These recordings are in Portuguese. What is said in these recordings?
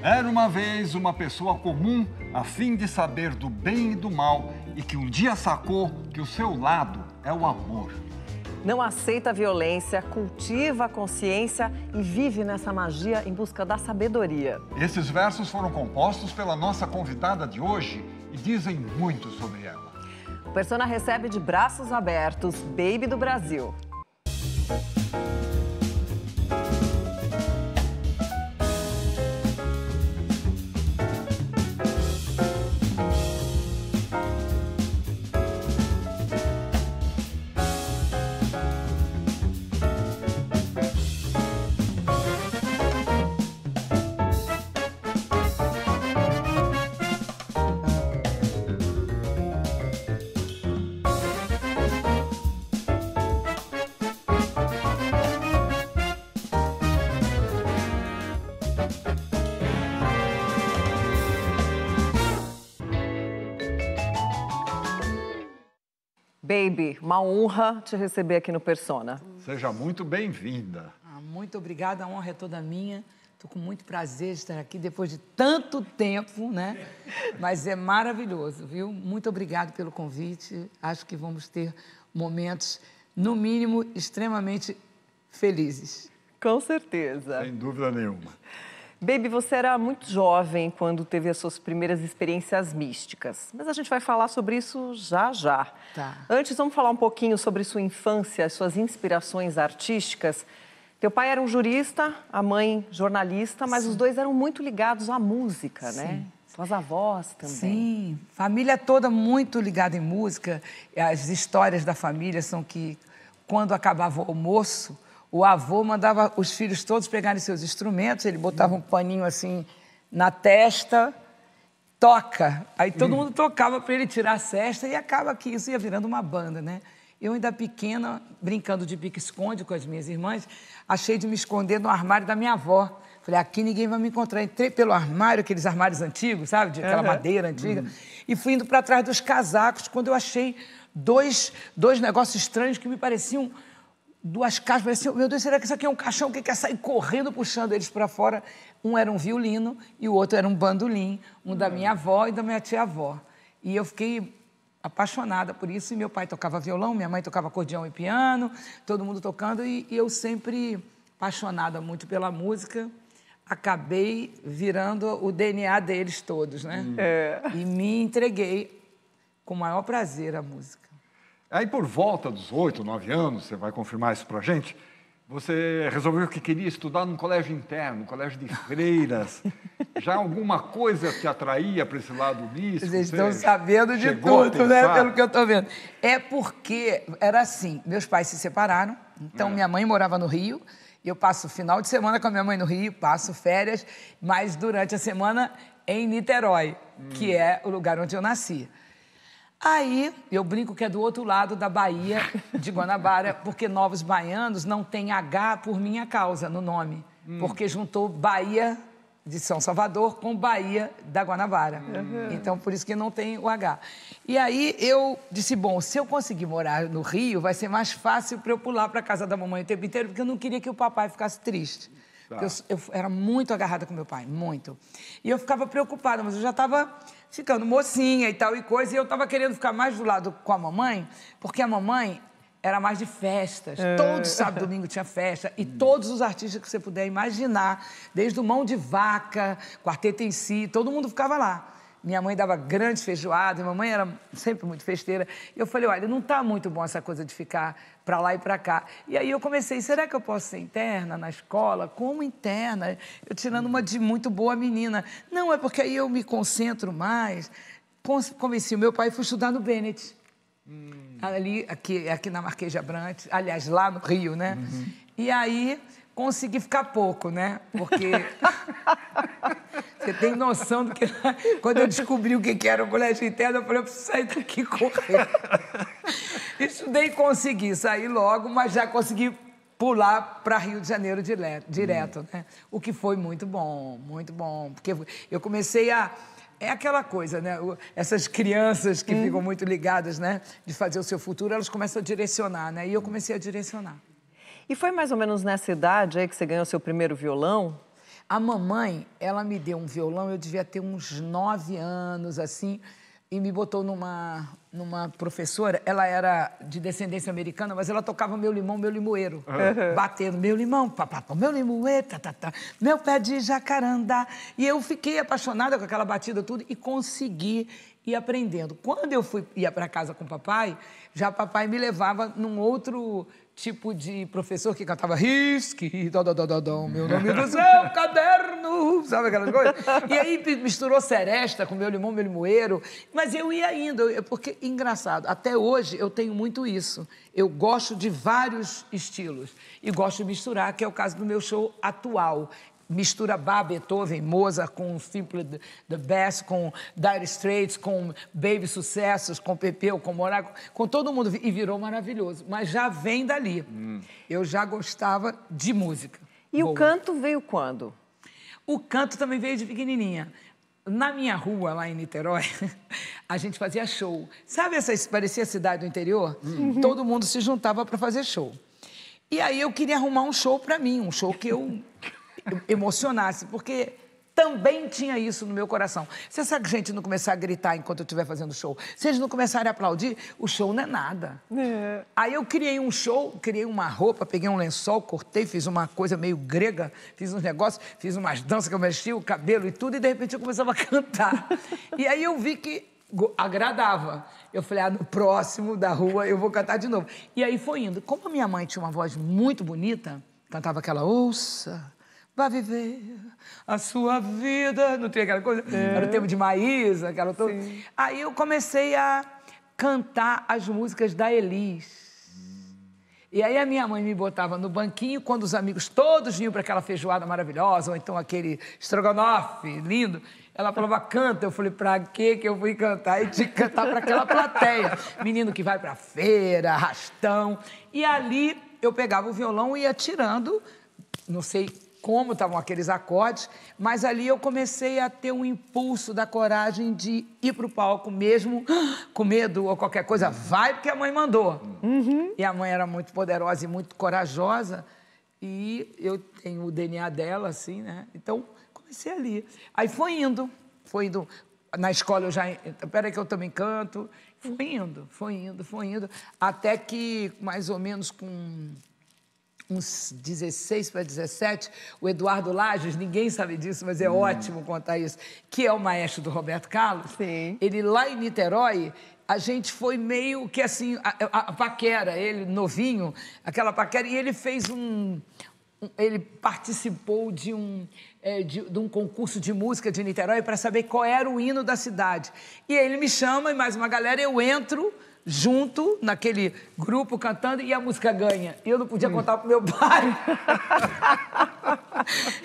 Era uma vez uma pessoa comum, a fim de saber do bem e do mal, e que um dia sacou que o seu lado é o amor. Não aceita a violência, cultiva a consciência e vive nessa magia em busca da sabedoria. Esses versos foram compostos pela nossa convidada de hoje e dizem muito sobre ela. O Persona recebe de braços abertos Baby do Brasil. Baby, uma honra te receber aqui no Persona. Seja muito bem-vinda. Muito obrigada, a honra é toda minha. Estou com muito prazer de estar aqui depois de tanto tempo, né? Mas é maravilhoso, viu? Muito obrigado pelo convite. Acho que vamos ter momentos, no mínimo, extremamente felizes. Com certeza. Sem dúvida nenhuma. Baby, você era muito jovem quando teve as suas primeiras experiências místicas. Mas a gente vai falar sobre isso já já. Tá. Antes, vamos falar um pouquinho sobre sua infância, suas inspirações artísticas. Teu pai era um jurista, a mãe jornalista, mas os dois eram muito ligados à música, né? Suas avós também. Sim, família toda muito ligada em música. As histórias da família são que, quando acabava o almoço, o avô mandava os filhos todos pegarem seus instrumentos, ele botava um paninho assim na testa, toca. Aí todo mundo tocava para ele tirar a cesta e acaba que isso ia virando uma banda, né? Eu ainda pequena, brincando de pique-esconde com as minhas irmãs, achei de me esconder no armário da minha avó. Falei, aqui ninguém vai me encontrar. Entrei pelo armário, aqueles armários antigos, sabe? De aquela madeira antiga. E fui indo para trás dos casacos, quando eu achei dois negócios estranhos que me pareciam duas caixas. Pareciam, meu Deus, será que isso aqui é um caixão que quer sair correndo, puxando eles para fora? Um era um violino e o outro era um bandolim, um da minha avó e da minha tia-avó. E eu fiquei apaixonada por isso. E meu pai tocava violão, minha mãe tocava acordeão e piano, todo mundo tocando. E eu sempre apaixonada muito pela música, acabei virando o DNA deles todos, né? E me entreguei com o maior prazer à música. Aí, por volta dos 8, 9 anos, você vai confirmar isso pra gente, você resolveu que queria estudar num colégio interno, um colégio de freiras. Já alguma coisa te atraía para esse lado místico? Vocês estão sabendo de tudo, né? Pelo que eu estou vendo. É porque era assim, meus pais se separaram, então minha mãe morava no Rio, eu passo o final de semana com a minha mãe no Rio, passo férias, mas durante a semana em Niterói, que é o lugar onde eu nasci. Aí, eu brinco que é do outro lado da Bahia de Guanabara, porque Novos Baianos não tem H por minha causa no nome, porque juntou Bahia de São Salvador com Bahia da Guanabara. Então, por isso que não tem o H. E aí, eu disse, bom, se eu conseguir morar no Rio, vai ser mais fácil para eu pular para a casa da mamãe o tempo inteiro, porque eu não queria que o papai ficasse triste. Porque eu era muito agarrada com meu pai, muito. E eu ficava preocupada, mas eu já estava ficando mocinha e tal e coisa, e eu estava querendo ficar mais do lado com a mamãe, porque a mamãe era mais de festas. Todo sábado e domingo tinha festa, e todos os artistas que você puder imaginar, desde o Mão de Vaca, Quarteto em Si, todo mundo ficava lá. Minha mãe dava grandes feijoadas, minha mãe era sempre muito festeira. E eu falei, olha, não está muito bom essa coisa de ficar para lá e para cá. E aí eu comecei, será que eu posso ser interna na escola? Como interna? Eu tirando uma de muito boa menina. Não, é porque aí eu me concentro mais. Convenci o meu pai e fui estudar no Bennett. Ali, aqui na Marquês de Abrantes, aliás, lá no Rio, né? E aí consegui ficar pouco, né? Porque você tem noção do que... Quando eu descobri o que era o colégio interno, eu falei, eu preciso sair daqui correndo. Estudei e consegui sair logo, mas já consegui pular para Rio de Janeiro direto, né? O que foi muito bom, porque eu comecei a... É aquela coisa, né? Essas crianças que ficam muito ligadas, né? De fazer o seu futuro, elas começam a direcionar, né? E eu comecei a direcionar. E foi mais ou menos nessa idade aí que você ganhou seu primeiro violão? A mamãe, ela me deu um violão, eu devia ter uns 9 anos, assim, e me botou numa professora, ela era de descendência americana, mas ela tocava Meu Limão, Meu Limoeiro, batendo meu limão, papapá, meu limoeiro, tá, meu pé de jacarandá. E eu fiquei apaixonada com aquela batida tudo e consegui ir aprendendo. Quando eu ia para casa com o papai, já papai me levava num outro tipo de professor que cantava risque, meu nome do seu caderno, sabe aquelas coisas? E aí misturou seresta com Meu Limão, Meu Limoeiro, mas eu ia indo, porque, engraçado, até hoje eu tenho muito isso. Eu gosto de vários estilos e gosto de misturar, que é o caso do meu show atual. Mistura Bach, Beethoven, Mozart, com Simply the Best, com Dire Straits, com Baby Sucessos, com Pepeu, com Monaco, com todo mundo. E virou maravilhoso. Mas já vem dali. Eu já gostava de música. E o canto veio quando? O canto também veio de pequenininha. Na minha rua, lá em Niterói, a gente fazia show. Sabe parecia cidade do interior? Todo mundo se juntava para fazer show. E aí eu queria arrumar um show para mim, um show que eu emocionasse, porque também tinha isso no meu coração. Se essa gente não começar a gritar enquanto eu estiver fazendo show, se eles não começarem a aplaudir, o show não é nada. Aí eu criei um show, criei uma roupa, peguei um lençol, cortei, fiz uma coisa meio grega, fiz uns negócios, fiz umas danças que eu mexia o cabelo e tudo, e de repente eu começava a cantar. E aí eu vi que agradava. Eu falei, no próximo da rua eu vou cantar de novo. E aí foi indo. Como a minha mãe tinha uma voz muito bonita, cantava aquela ouça, vai viver a sua vida. Não tem aquela coisa? Era o tempo de Maísa, aquela toda. Aí eu comecei a cantar as músicas da Elis. E aí a minha mãe me botava no banquinho quando os amigos todos vinham para aquela feijoada maravilhosa, ou então aquele estrogonofe lindo. Ela falava, canta. Eu falei, pra quê que eu fui cantar? E tinha que cantar para aquela plateia. Menino que vai pra feira, arrastão. E ali eu pegava o violão e ia tirando, não sei como estavam aqueles acordes, mas ali eu comecei a ter um impulso da coragem de ir para o palco mesmo, com medo ou qualquer coisa. Vai porque a mãe mandou. E a mãe era muito poderosa e muito corajosa, e eu tenho o DNA dela, assim, né? Então, comecei ali. Aí foi indo. Na escola eu já... Peraí que eu também canto. Foi indo. Até que, mais ou menos com uns 16 para 17, o Eduardo Lages, ninguém sabe disso, mas é ótimo contar isso, que é o maestro do Roberto Carlos. Sim. Ele lá em Niterói, a gente foi meio que assim, a paquera, ele novinho, aquela paquera, e ele fez ele participou de um concurso de música de Niterói para saber qual era o hino da cidade. E ele me chama e mais uma galera, eu entro junto naquele grupo cantando e a música ganha. E eu não podia contar pro meu pai.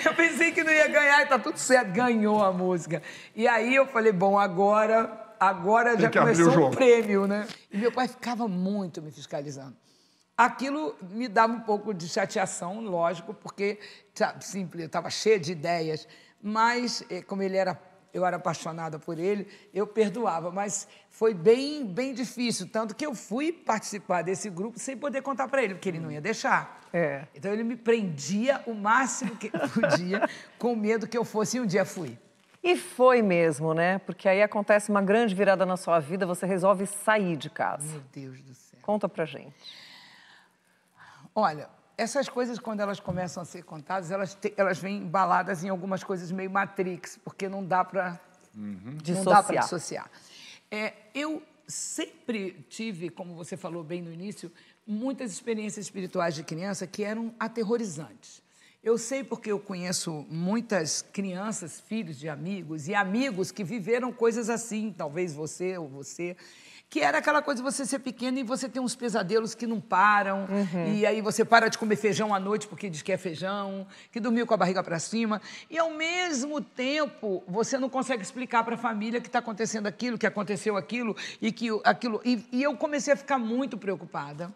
Eu pensei que não ia ganhar e tá tudo certo. Ganhou a música. E aí eu falei, bom, agora já começou o prêmio, né? E meu pai ficava muito me fiscalizando. Aquilo me dava um pouco de chateação, lógico, porque eu estava cheia de ideias, mas como eu era apaixonada por ele, eu perdoava, mas foi bem, bem difícil, tanto que eu fui participar desse grupo sem poder contar para ele, porque ele não ia deixar. Então ele me prendia o máximo que podia, com medo que eu fosse, e um dia fui. E foi mesmo, né? Porque aí acontece uma grande virada na sua vida, você resolve sair de casa. Meu Deus do céu. Conta pra gente. Olha, essas coisas, quando elas começam a ser contadas, elas vêm embaladas em algumas coisas meio Matrix, porque não dá para dissociar. Eu sempre tive, como você falou bem no início, muitas experiências espirituais de criança que eram aterrorizantes. Eu sei porque eu conheço muitas crianças, filhos de amigos e amigos que viveram coisas assim, talvez você ou você, que era aquela coisa de você ser pequeno e você ter uns pesadelos que não param, e aí você para de comer feijão à noite porque diz que é feijão, que dormiu com a barriga para cima, e ao mesmo tempo você não consegue explicar para a família que está acontecendo aquilo, que aconteceu aquilo, e eu comecei a ficar muito preocupada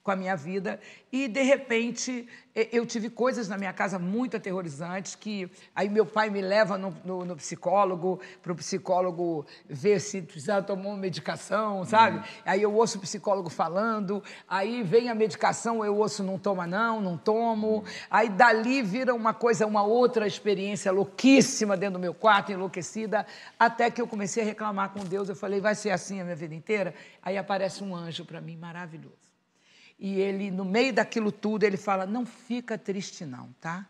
com a minha vida. E, de repente, eu tive coisas na minha casa muito aterrorizantes, que aí meu pai me leva no psicólogo, para o psicólogo ver se precisava tomar uma medicação, sabe? Aí eu ouço o psicólogo falando, aí vem a medicação, eu ouço não toma não tomo. Aí dali vira uma coisa, uma outra experiência louquíssima dentro do meu quarto, enlouquecida, até que eu comecei a reclamar com Deus. Eu falei, vai ser assim a minha vida inteira? Aí aparece um anjo para mim, maravilhoso. E ele, no meio daquilo tudo, ele fala, não fica triste não, tá?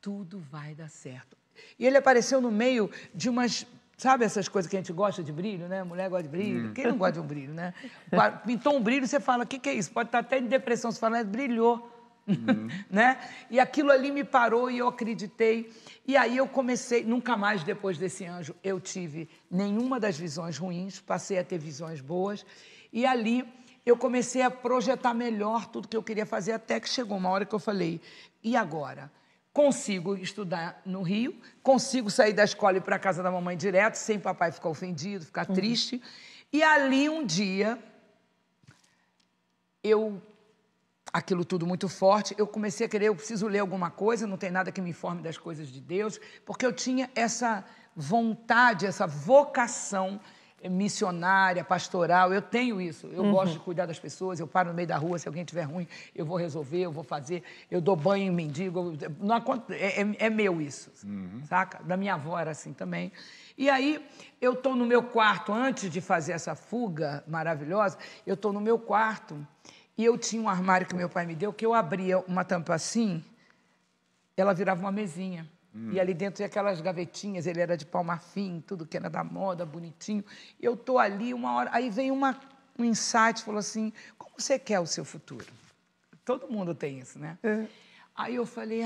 Tudo vai dar certo. E ele apareceu no meio de umas, sabe essas coisas que a gente gosta de brilho, né? Mulher gosta de brilho. Quem não gosta de um brilho, né? Pintou um brilho, você fala, o que é isso? Pode estar até em depressão, você fala, brilhou. Né? E aquilo ali me parou e eu acreditei. E aí eu comecei, nunca mais depois desse anjo, eu tive nenhuma das visões ruins, passei a ter visões boas. E ali eu comecei a projetar melhor tudo que eu queria fazer, até que chegou uma hora que eu falei, e agora? Consigo estudar no Rio, consigo sair da escola e ir para a casa da mamãe direto, sem papai ficar ofendido, ficar triste. E ali um dia, aquilo tudo muito forte, eu comecei a querer, eu preciso ler alguma coisa, não tem nada que me informe das coisas de Deus, porque eu tinha essa vontade, essa vocação missionária, pastoral, eu tenho isso, eu gosto de cuidar das pessoas, eu paro no meio da rua, se alguém estiver ruim, eu vou resolver, eu vou fazer, eu dou banho em mendigo, é meu isso, saca? Da minha avó era assim também. E aí, eu estou no meu quarto, antes de fazer essa fuga maravilhosa, eu estou no meu quarto, e eu tinha um armário que meu pai me deu, que eu abria uma tampa assim, ela virava uma mesinha. E ali dentro tinha aquelas gavetinhas, ele era de pau marfim, tudo que era da moda, bonitinho. E eu estou ali uma hora, aí veio um insight, falou assim, como você quer o seu futuro? Todo mundo tem isso, né? Aí eu falei,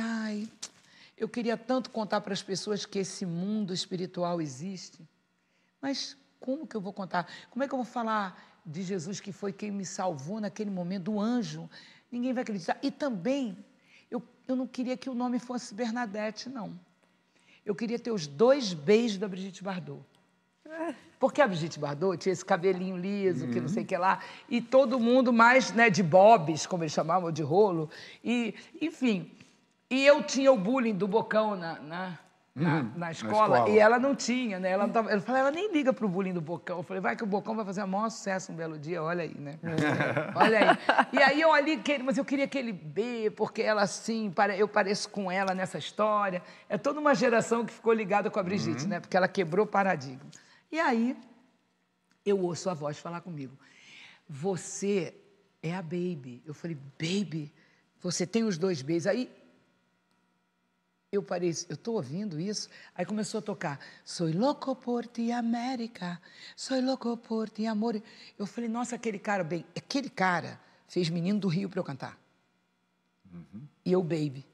eu queria tanto contar para as pessoas que esse mundo espiritual existe, mas como que eu vou contar? Como é que eu vou falar de Jesus, que foi quem me salvou naquele momento, do anjo? Ninguém vai acreditar. E também, eu não queria que o nome fosse Bernadette, não. Eu queria ter os 2 beijos da Brigitte Bardot. Porque a Brigitte Bardot tinha esse cabelinho liso, que não sei o que lá, e todo mundo mais, né, de bobs, como eles chamavam, de rolo. E, enfim, e eu tinha o bullying do Bocão na escola, e ela não tinha, né? Ela nem liga pro bullying do Bocão. Eu falei, vai que o Bocão vai fazer o maior sucesso um belo dia, olha aí, né? Olha aí. E aí eu ali, mas eu queria que ele B, porque ela assim, eu pareço com ela nessa história. É toda uma geração que ficou ligada com a Brigitte, né? Porque ela quebrou paradigma. E aí, eu ouço a voz falar comigo, você é a Baby. Eu falei, Baby, você tem os 2 beijos. Aí, eu parei, eu estou ouvindo isso, aí começou a tocar, Soy louco por ti, América, soy louco por ti, amor. Eu falei, nossa, aquele cara fez Menino do Rio para eu cantar. E eu, Baby.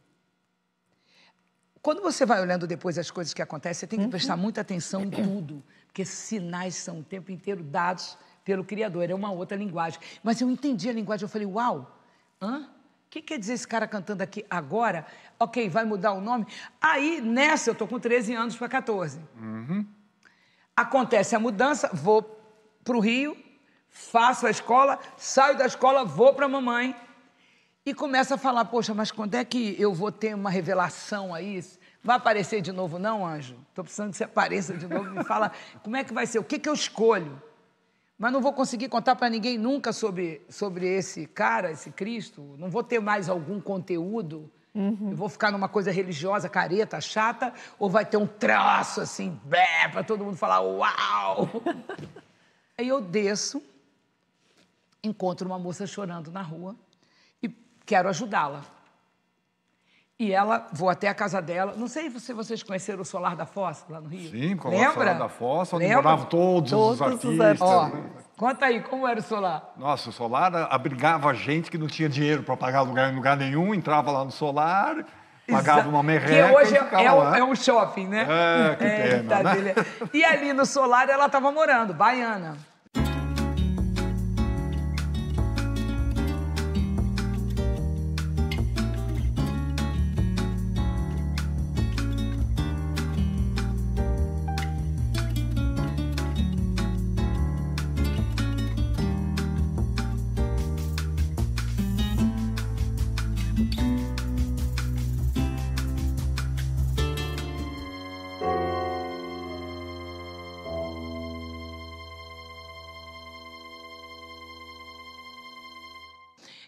Quando você vai olhando depois as coisas que acontecem, você tem que prestar muita atenção em tudo, porque sinais são o tempo inteiro dados pelo Criador, é uma outra linguagem. Mas eu entendi a linguagem, eu falei, uau, o que quer dizer esse cara cantando aqui agora? Ok, vai mudar o nome? Aí, nessa, eu estou com 13 anos para 14. Acontece a mudança, vou para o Rio, faço a escola, saio da escola, vou para a mamãe e começo a falar, poxa, mas quando é que eu vou ter uma revelação aí? Vai aparecer de novo não, anjo? Estou precisando que você apareça de novo, me fala como é que vai ser, o que eu escolho? Mas não vou conseguir contar para ninguém nunca sobre esse cara, esse Cristo. Não vou ter mais algum conteúdo. Eu vou ficar numa coisa religiosa, careta, chata, ou vai ter um traço assim, para todo mundo falar, uau! Aí eu desço, encontro uma moça chorando na rua e quero ajudá-la. E ela, vou até a casa dela. Não sei se vocês conheceram o Solar da Fossa, lá no Rio. Sim, com o Solar da Fossa, onde moravam todos os artistas. Ó, conta aí, como era o Solar? Nossa, o Solar abrigava gente que não tinha dinheiro para pagar lugar em lugar nenhum, entrava lá no Solar, pagava uma merreca. Que hoje e é um shopping, né? Que pena, né? E ali no Solar ela estava morando, baiana.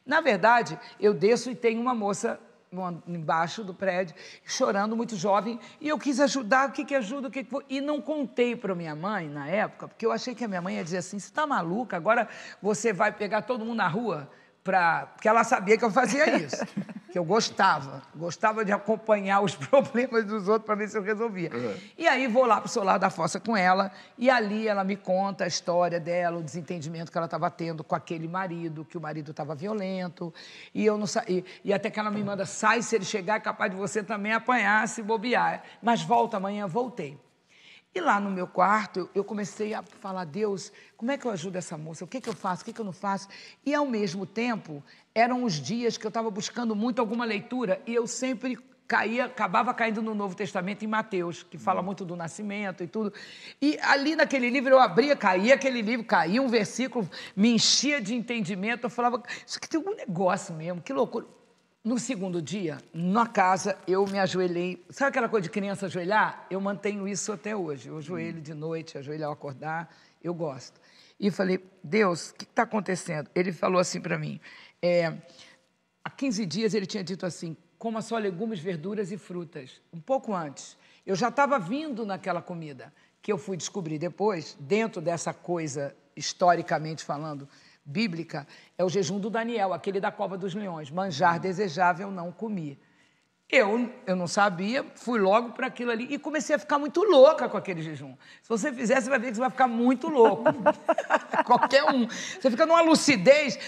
Na verdade, eu desço e tem uma moça embaixo do prédio, chorando, muito jovem, e eu quis ajudar, o que ajuda, o que foi? E não contei para minha mãe, na época, porque eu achei que a minha mãe ia dizer assim, você está maluca, agora você vai pegar todo mundo na rua? Porque ela sabia que eu fazia isso, que eu gostava de acompanhar os problemas dos outros para ver se eu resolvia. E aí vou lá para o Solar da Fossa com ela, e ali ela me conta a história dela, o desentendimento que ela estava tendo com aquele marido, que o marido estava violento, e eu não e até que ela me manda, sai, se ele chegar é capaz de você também apanhar, se bobear. Mas volta amanhã, voltei. E lá no meu quarto, eu comecei a falar, Deus, como é que eu ajudo essa moça? O que eu faço? O que eu não faço? E, ao mesmo tempo, eram os dias que eu estava buscando muito alguma leitura e eu sempre acabava caindo no Novo Testamento, em Mateus, que fala muito do nascimento e tudo. E ali naquele livro eu abria, caía aquele livro, caía um versículo, me enchia de entendimento, eu falava, isso aqui tem algum negócio mesmo, que loucura. No segundo dia, na casa, eu me ajoelhei. Sabe aquela coisa de criança ajoelhar? Eu mantenho isso até hoje. Eu ajoelho de noite, ajoelho ao acordar, eu gosto. E falei, Deus, o que está acontecendo? Ele falou assim para mim, há 15 dias ele tinha dito assim, coma só legumes, verduras e frutas. Um pouco antes. Eu já estava vindo naquela comida, que eu fui descobrir depois, dentro dessa coisa, historicamente falando, bíblica, é o jejum do Daniel, aquele da cova dos leões. Manjar desejável não comi. Eu não sabia, fui logo para aquilo ali e comecei a ficar muito louca com aquele jejum. Se você fizer, você vai ver que você vai ficar muito louco. Qualquer um. Você fica numa lucidez.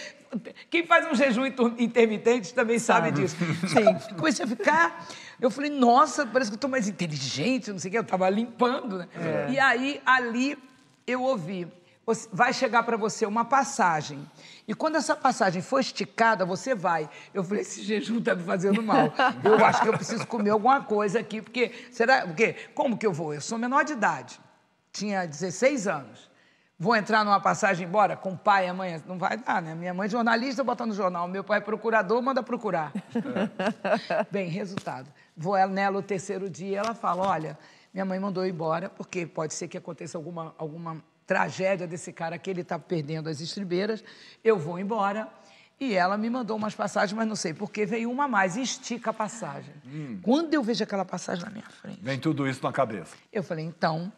Quem faz um jejum intermitente também sabe disso. Sim. Comecei a ficar... Eu falei, nossa, parece que eu estou mais inteligente, não sei o quê. Eu estava limpando, né? E aí, ali, eu ouvi... Vai chegar para você uma passagem. E quando essa passagem for esticada, você vai. Eu falei, esse jejum está me fazendo mal. Eu acho que eu preciso comer alguma coisa aqui, porque... Como que eu vou? Eu sou menor de idade. Tinha 16 anos. Vou entrar numa passagem embora com o pai e a mãe? Não vai dar, né? Minha mãe é jornalista, bota no jornal. Meu pai é procurador, manda procurar. Bem, resultado. Vou nela o terceiro dia, ela fala, olha, minha mãe mandou eu ir embora, porque pode ser que aconteça alguma tragédia desse cara que ele está perdendo as estribeiras, eu vou embora. E ela me mandou umas passagens, mas não sei por que veio uma a mais e estica a passagem. Quando eu vejo aquela passagem na minha frente... Vem tudo isso na cabeça. Eu falei, então,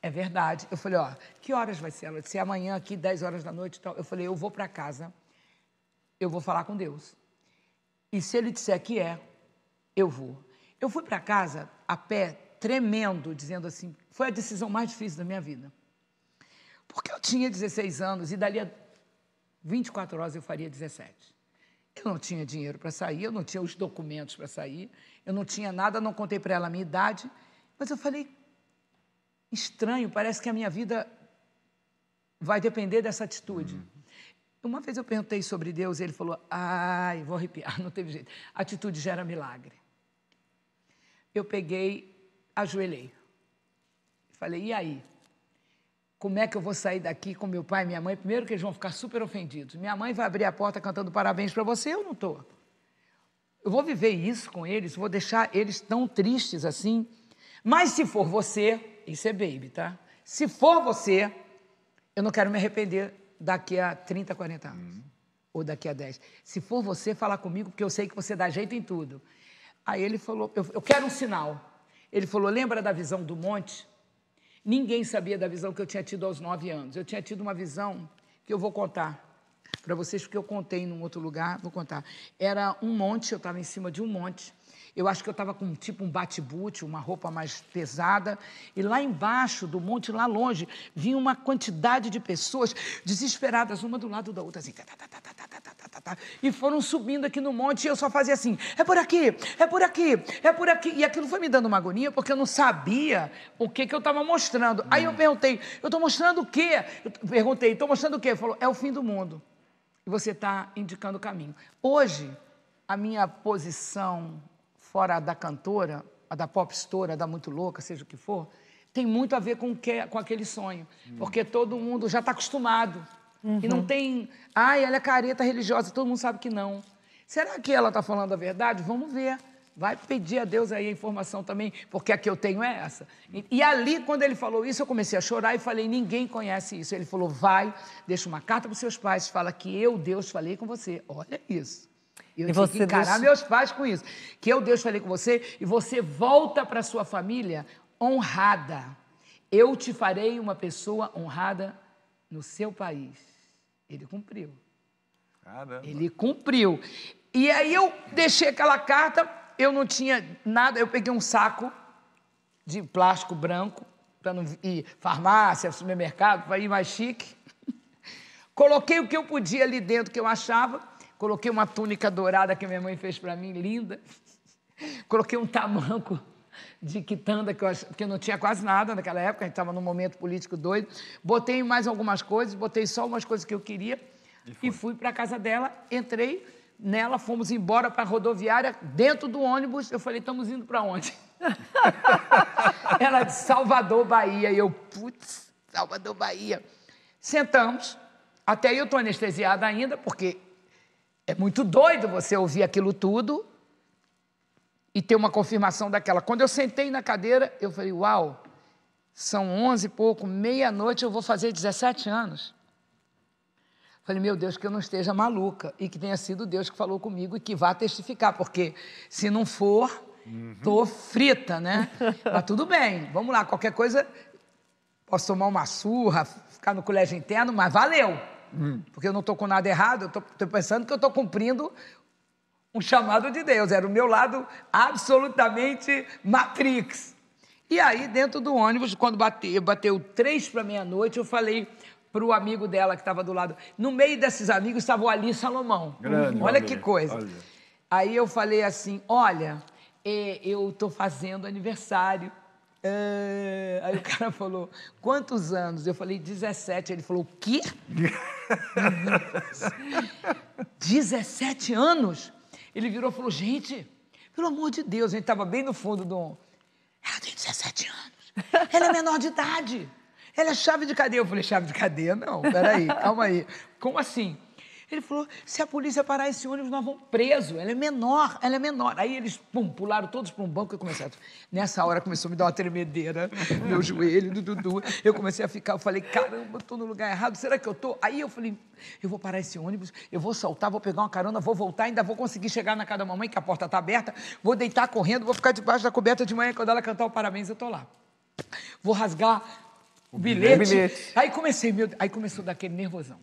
é verdade. Eu falei, ó, que horas vai ser? Ela disse, amanhã aqui, 10 horas da noite e tal. Eu falei, eu vou para casa, eu vou falar com Deus. E se ele disser que eu vou. Eu fui para casa a pé, tremendo, dizendo assim, foi a decisão mais difícil da minha vida. Porque eu tinha 16 anos e dali a 24 horas eu faria 17. Eu não tinha dinheiro para sair, eu não tinha os documentos para sair, eu não tinha nada, não contei para ela a minha idade, mas eu falei, estranho, parece que a minha vida vai depender dessa atitude. Uma vez eu perguntei sobre Deus e ele falou, ai, vou arrepiar, não teve jeito. Atitude gera milagre. Eu peguei, ajoelhei. Falei, e aí? Como é que eu vou sair daqui com meu pai e minha mãe? Primeiro que eles vão ficar super ofendidos. Minha mãe vai abrir a porta cantando parabéns para você, eu não estou. Eu vou viver isso com eles, vou deixar eles tão tristes assim. Mas se for você, isso é baby, tá? Se for você, eu não quero me arrepender daqui a 30, 40 anos. Ou daqui a 10. Se for você, fala comigo, porque eu sei que você dá jeito em tudo. Aí ele falou, eu quero um sinal. Ele falou, lembra da visão do monte? Ninguém sabia da visão que eu tinha tido aos 9 anos. Eu tinha tido uma visão que eu vou contar para vocês, porque eu contei num outro lugar, vou contar. Era um monte, eu estava em cima de um monte. Eu acho que eu estava com tipo um bate-boot, uma roupa mais pesada. E lá embaixo do monte, lá longe, vinha uma quantidade de pessoas desesperadas, uma do lado da outra, assim. E foram subindo aqui no monte e eu só fazia assim, é por aqui, é por aqui, é por aqui. E aquilo foi me dando uma agonia porque eu não sabia o que eu estava mostrando. Aí eu perguntei, eu estou mostrando o quê? Eu perguntei, estou mostrando o quê? Ele falou, é o fim do mundo. E você está indicando o caminho. Hoje, a minha posição fora da cantora, a da popstora, a da muito louca, seja o que for, tem muito a ver com aquele sonho. Porque todo mundo já está acostumado. E não tem... Ai, ela é careta religiosa, todo mundo sabe que não. Será que ela está falando a verdade? Vamos ver. Vai pedir a Deus aí a informação também, porque a que eu tenho é essa. E ali, quando ele falou isso, eu comecei a chorar e falei, ninguém conhece isso. Ele falou, vai, deixa uma carta para os seus pais, fala que eu, Deus, falei com você. Olha isso. Eu tinha que encarar meus pais com isso. Que eu, Deus, falei com você e você volta para a sua família honrada. Eu te farei uma pessoa honrada no seu país. Ele cumpriu. Caramba. Ele cumpriu. E aí eu deixei aquela carta, eu não tinha nada, eu peguei um saco de plástico branco, para não ir farmácia, supermercado, para ir mais chique. Coloquei o que eu podia ali dentro, que eu achava. Coloquei uma túnica dourada que minha mãe fez para mim, linda. Coloquei um tamanco de quitanda, que eu não tinha quase nada naquela época, a gente estava num momento político doido. Botei mais algumas coisas, botei só umas coisas que eu queria e fui para a casa dela, entrei nela, fomos embora para a rodoviária, dentro do ônibus, eu falei, estamos indo para onde? Ela disse, Salvador, Bahia. E eu, putz, Salvador, Bahia. Sentamos, até aí eu estou anestesiada ainda, porque é muito doido você ouvir aquilo tudo e ter uma confirmação daquela. Quando eu sentei na cadeira, eu falei, uau, são 11 e pouco, meia-noite, eu vou fazer 17 anos. Falei, meu Deus, que eu não esteja maluca e que tenha sido Deus que falou comigo e que vá testificar, porque se não for, tô frita, né? Mas tudo bem, vamos lá, qualquer coisa, posso tomar uma surra, ficar no colégio interno, mas valeu. Porque eu não estou com nada errado, eu estou pensando que eu estou cumprindo um chamado de Deus, era o meu lado absolutamente Matrix. E aí, dentro do ônibus, quando bateu 3 para meia-noite, eu falei para o amigo dela que estava do lado. No meio desses amigos estava o Ali Salomão. Grande, olha que coisa. Olha. Aí eu falei assim, olha, eu estou fazendo aniversário. Aí o cara falou, quantos anos? Eu falei, 17. Ele falou, o quê? 17 anos? Ele virou e falou, gente, pelo amor de Deus, a gente estava bem no fundo do... Ela tem 17 anos. Ela é menor de idade. Ela é chave de cadeia. Eu falei, chave de cadeia? Não, peraí, calma aí. Como assim? Ele falou, se a polícia parar esse ônibus, nós vamos preso. Ela é menor, ela é menor. Aí eles, pularam todos para um banco e começaram. Nessa hora começou a me dar uma tremedeira, meu joelho, Dudu. Eu comecei a ficar, eu falei, caramba, eu estou no lugar errado, será que eu estou? Aí eu falei, eu vou parar esse ônibus, eu vou saltar, vou pegar uma carona, vou voltar, ainda vou conseguir chegar na casa da mamãe, que a porta está aberta, vou deitar correndo, vou ficar debaixo da coberta de manhã, quando ela cantar o parabéns, eu estou lá. Vou rasgar o bilhete. Aí começou daquele nervosão.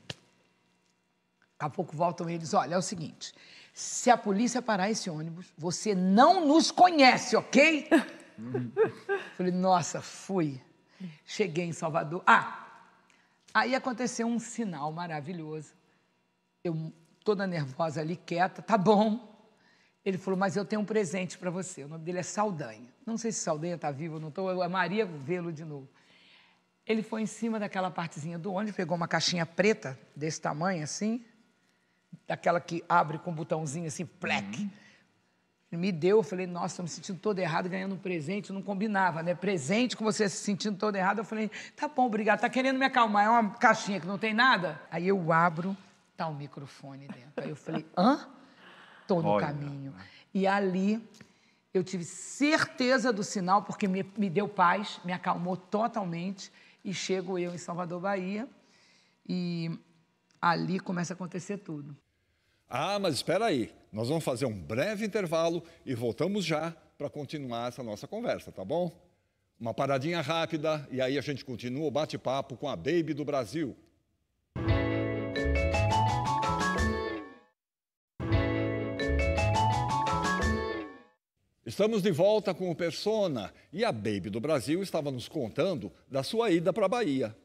Daqui a pouco voltam eles, olha, é o seguinte, se a polícia parar esse ônibus, você não nos conhece, ok? Falei, nossa, fui. Cheguei em Salvador. Aí aconteceu um sinal maravilhoso. Eu, toda nervosa ali, quieta, tá bom. Ele falou, mas eu tenho um presente para você. O nome dele é Saldanha. Não sei se Saldanha está vivo ou não estou, a Maria vê-lo de novo. Ele foi em cima daquela partezinha do ônibus, pegou uma caixinha preta, desse tamanho assim, daquela que abre com um botãozinho assim, plec. Ele me deu, eu falei, nossa, estou me sentindo todo errado, ganhando um presente, não combinava, né? Presente com você se sentindo todo errado. Eu falei, tá bom, obrigado, tá querendo me acalmar, é uma caixinha que não tem nada? Aí eu abro, tá um microfone dentro. Aí eu falei, Estou no caminho. E ali eu tive certeza do sinal, porque me deu paz, me acalmou totalmente, e chego eu em Salvador, Bahia, e ali começa a acontecer tudo. Mas espera aí, nós vamos fazer um breve intervalo e voltamos já para continuar essa nossa conversa, tá bom? Uma paradinha rápida e aí a gente continua o bate-papo com a Baby do Brasil. Estamos de volta com o Persona e a Baby do Brasil estava nos contando da sua ida para a Bahia.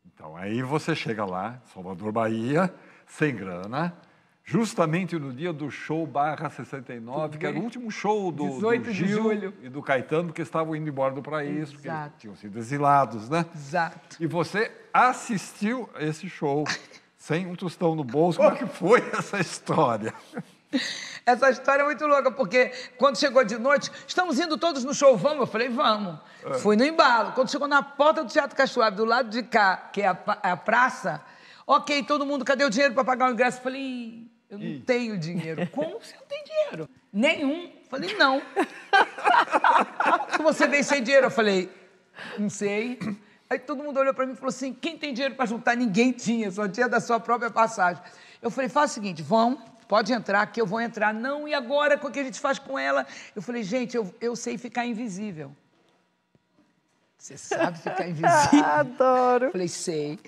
Então, aí você chega lá, Salvador, Bahia, sem grana, justamente no dia do show /69, que era o último show do Gil e do Caetano, que estavam indo embora do país, porque tinham sido exilados, né? Exato. E você assistiu esse show sem um tostão no bolso. Como é que foi essa história? Essa história é muito louca, porque quando chegou de noite, estamos indo todos no show, vamos? Eu falei, vamos. Fui no embalo. Quando chegou na porta do Teatro Cachoeira, do lado de cá, que é a praça, ok, todo mundo, cadê o dinheiro para pagar o ingresso? Eu falei, eu não tenho dinheiro. Como você não tem dinheiro? Nenhum. Eu falei, não. Se você veio sem dinheiro, eu falei, não sei. Aí todo mundo olhou para mim e falou assim, quem tem dinheiro para juntar? Ninguém tinha, só tinha da sua própria passagem. Eu falei, faz o seguinte, vão, pode entrar, que eu vou entrar. Não, e agora, o que a gente faz com ela? Eu falei, gente, eu sei ficar invisível. Você sabe ficar invisível? Adoro. Eu falei, sei.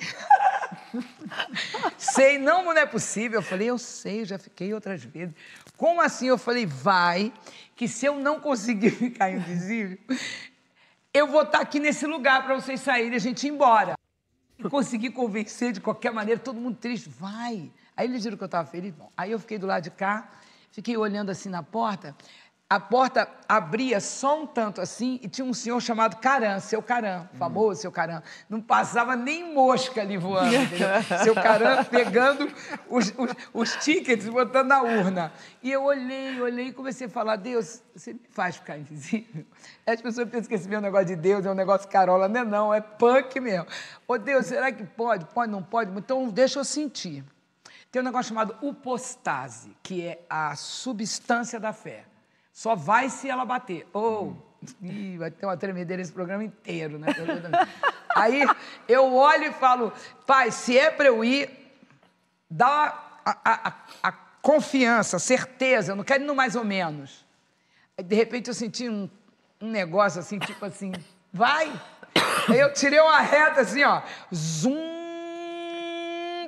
Sei, não é possível. Eu falei, eu sei, eu já fiquei outras vezes. Como assim? Eu falei, vai, que se eu não conseguir ficar invisível, eu vou estar aqui nesse lugar para vocês saírem e a gente ir embora. E consegui convencer de qualquer maneira, todo mundo triste, vai. Aí eles viram que eu estava feliz. Bom, aí eu fiquei do lado de cá, fiquei olhando assim na porta. A porta abria só um tanto assim e tinha um senhor chamado Caram, seu Caram, famoso seu Caram. Não passava nem mosca ali voando, entendeu? Seu Caram pegando os tickets e botando na urna. E eu olhei e comecei a falar, Deus, você me faz ficar invisível? As pessoas pensam que esse meu negócio de Deus é um negócio carola, não, é punk mesmo. Ô Deus, será que pode? Pode, não pode? Então deixa eu sentir. Tem um negócio chamado upostase, que é a substância da fé. Só vai se ela bater. Vai ter uma tremedeira esse programa inteiro, né? Aí eu olho e falo, pai, se é para eu ir, dá a confiança, a certeza, eu não quero ir no mais ou menos. Aí, de repente, eu senti um negócio assim, tipo assim, vai. Aí eu tirei uma reta assim, ó, zoom.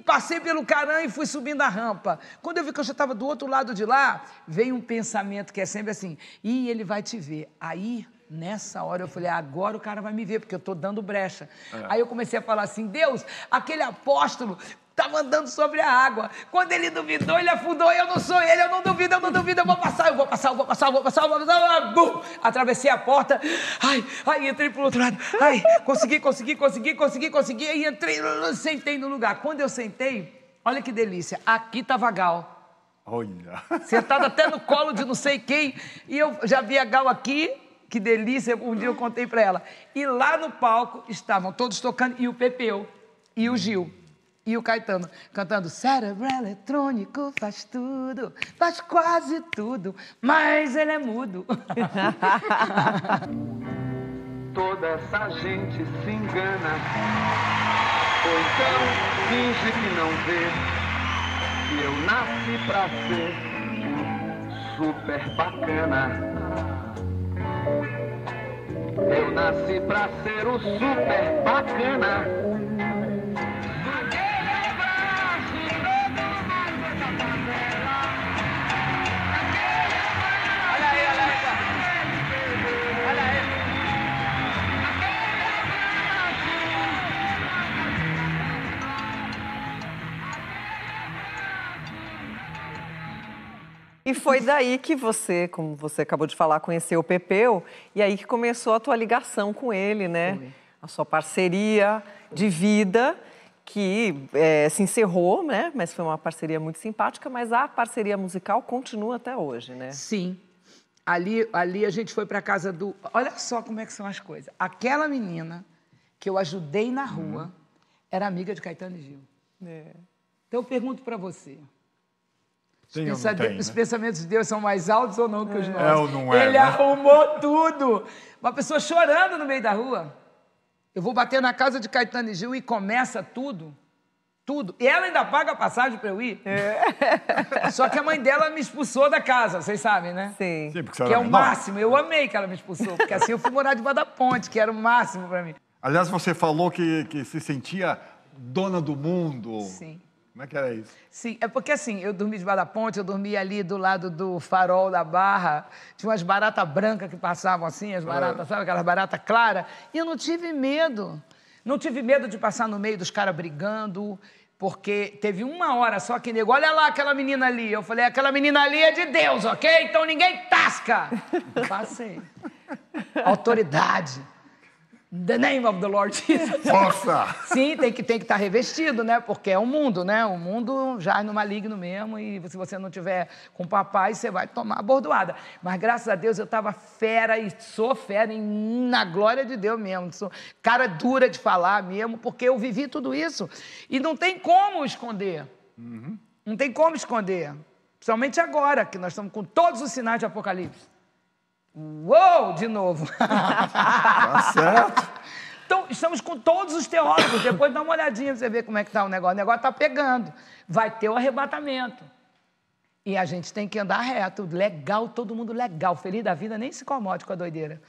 Passei pelo Caram e fui subindo a rampa. Quando eu vi que eu já estava do outro lado de lá, veio um pensamento que é sempre assim, ele vai te ver. Aí, nessa hora, eu falei, agora o cara vai me ver, porque eu estou dando brecha. Aí eu comecei a falar assim, Deus, aquele apóstolo estava andando sobre a água. Quando ele duvidou, ele afundou. Eu não sou ele, eu não duvido, eu vou passar. Bum! Atravessei a porta. Ai, entrei pro outro lado. Ai, consegui. Aí entrei, sentei no lugar. Quando eu sentei, olha que delícia. Aqui estava Gal. Olha. Sentada até no colo de não sei quem. E eu já vi a Gal aqui. Que delícia. Um dia eu contei para ela. E lá no palco estavam todos tocando. E o Pepeu. E o Gil. E o Caetano cantando cérebro eletrônico faz tudo, faz quase tudo, mas ele é mudo. Toda essa gente se engana, ou então finge que não vê que eu nasci pra ser super bacana. Eu nasci pra ser o super bacana. E foi daí que você, como você acabou de falar, conheceu o Pepeu, e aí que começou a tua ligação com ele, né? Foi. A sua parceria de vida, que se encerrou, né? Mas foi uma parceria muito simpática, mas a parceria musical continua até hoje, né? Sim. Ali a gente foi para casa do... Olha só como é que são as coisas. Aquela menina que eu ajudei na rua era amiga de Caetano e Gil. Então eu pergunto para você... Os pensamentos de Deus são mais altos ou não que os nossos? Ou não é, Ele arrumou tudo. Uma pessoa chorando no meio da rua. Eu vou bater na casa de Caetano e Gil e começa tudo. Tudo. E ela ainda paga a passagem para eu ir. Só que a mãe dela me expulsou da casa, vocês sabem, né? Sim. Sim, porque Que é o máximo. Eu amei que ela me expulsou, porque assim eu fui morar debaixo da ponte, que era o máximo para mim. Aliás, você falou que se sentia dona do mundo. Sim. Como é que era isso? Sim, é porque assim, eu dormi debaixo da ponte, eu dormi ali do lado do farol da Barra, tinha umas baratas brancas que passavam assim, as baratas, sabe, aquelas baratas claras, e eu não tive medo. Não tive medo de passar no meio dos caras brigando, porque teve uma hora só que nego, olha lá aquela menina ali. Eu falei, aquela menina ali é de Deus, ok? Então ninguém tasca. Passei. Autoridade. The name of the Lord Jesus. Força! Sim, tem que estar revestido, né? Porque é o mundo, né? O mundo já é no maligno mesmo e se você não tiver com o papai, você vai tomar a bordoada. Mas graças a Deus eu estava fera e sou fera na glória de Deus mesmo. Sou cara dura de falar mesmo, porque eu vivi tudo isso e não tem como esconder. Não tem como esconder. Principalmente agora, que nós estamos com todos os sinais de Apocalipse. Uou, de novo. Tá certo. Então, estamos com todos os teólogos. Depois dá uma olhadinha pra você ver como é que tá o negócio. O negócio está pegando. Vai ter o arrebatamento. E a gente tem que andar reto. Legal, todo mundo legal. Feliz da vida, nem se incomode com a doideira.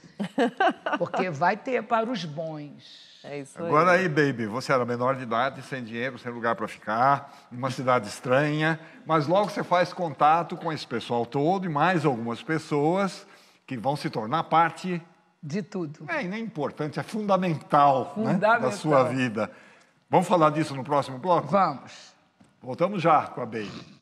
Porque vai ter para os bons. É isso aí. Agora aí, baby, você era menor de idade, sem dinheiro, sem lugar para ficar, numa cidade estranha, mas logo você faz contato com esse pessoal todo e mais algumas pessoas que vão se tornar parte... De tudo. É, e nem importante, é fundamental, né, da sua vida. Vamos falar disso no próximo bloco? Vamos. Voltamos já com a baby.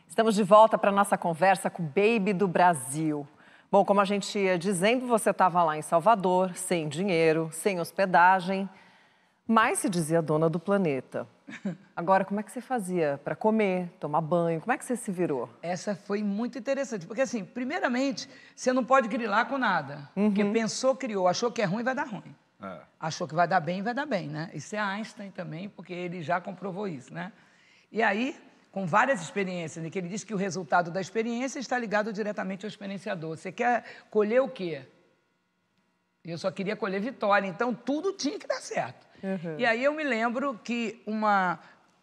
Estamos de volta para a nossa conversa com o Baby do Brasil. Bom, como a gente ia dizendo, você estava lá em Salvador, sem dinheiro, sem hospedagem, mas se dizia dona do planeta. Agora, como é que você fazia para comer, tomar banho? Como é que você se virou? Essa foi muito interessante, porque assim, primeiramente, você não pode grilar com nada. Porque pensou, criou, achou que é ruim, vai dar ruim. Achou que vai dar bem, né? Isso é Einstein também, porque ele já comprovou isso, né? E aí, com várias experiências, né, que ele diz que o resultado da experiência está ligado diretamente ao experienciador. Você quer colher o quê? Eu só queria colher vitória, então tudo tinha que dar certo. E aí eu me lembro que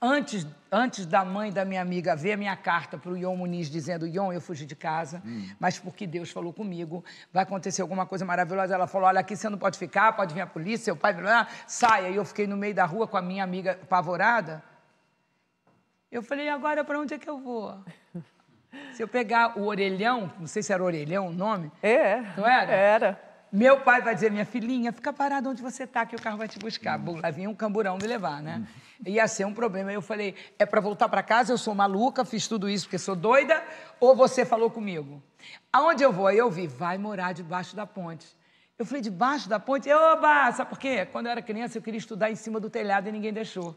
antes da mãe da minha amiga ver a minha carta para o Ion Muniz dizendo: Ion, eu fugi de casa, mas porque Deus falou comigo, vai acontecer alguma coisa maravilhosa. Ela falou: olha, aqui você não pode ficar, pode vir a polícia, seu pai, saia. E eu fiquei no meio da rua com a minha amiga apavorada. Eu falei: agora para onde é que eu vou? Se eu pegar o orelhão, não sei se era orelhão o nome. Não era? Era. Meu pai vai dizer: minha filhinha, fica parada onde você está, que o carro vai te buscar. Lá vinha um camburão me levar, né? Ia ser um problema. Aí eu falei: é para voltar para casa, eu sou maluca, fiz tudo isso porque sou doida, ou você falou comigo? Aonde eu vou? Aí eu vi: vai morar debaixo da ponte. Eu falei: debaixo da ponte? Oba! Sabe por quê? Quando eu era criança, eu queria estudar em cima do telhado e ninguém deixou.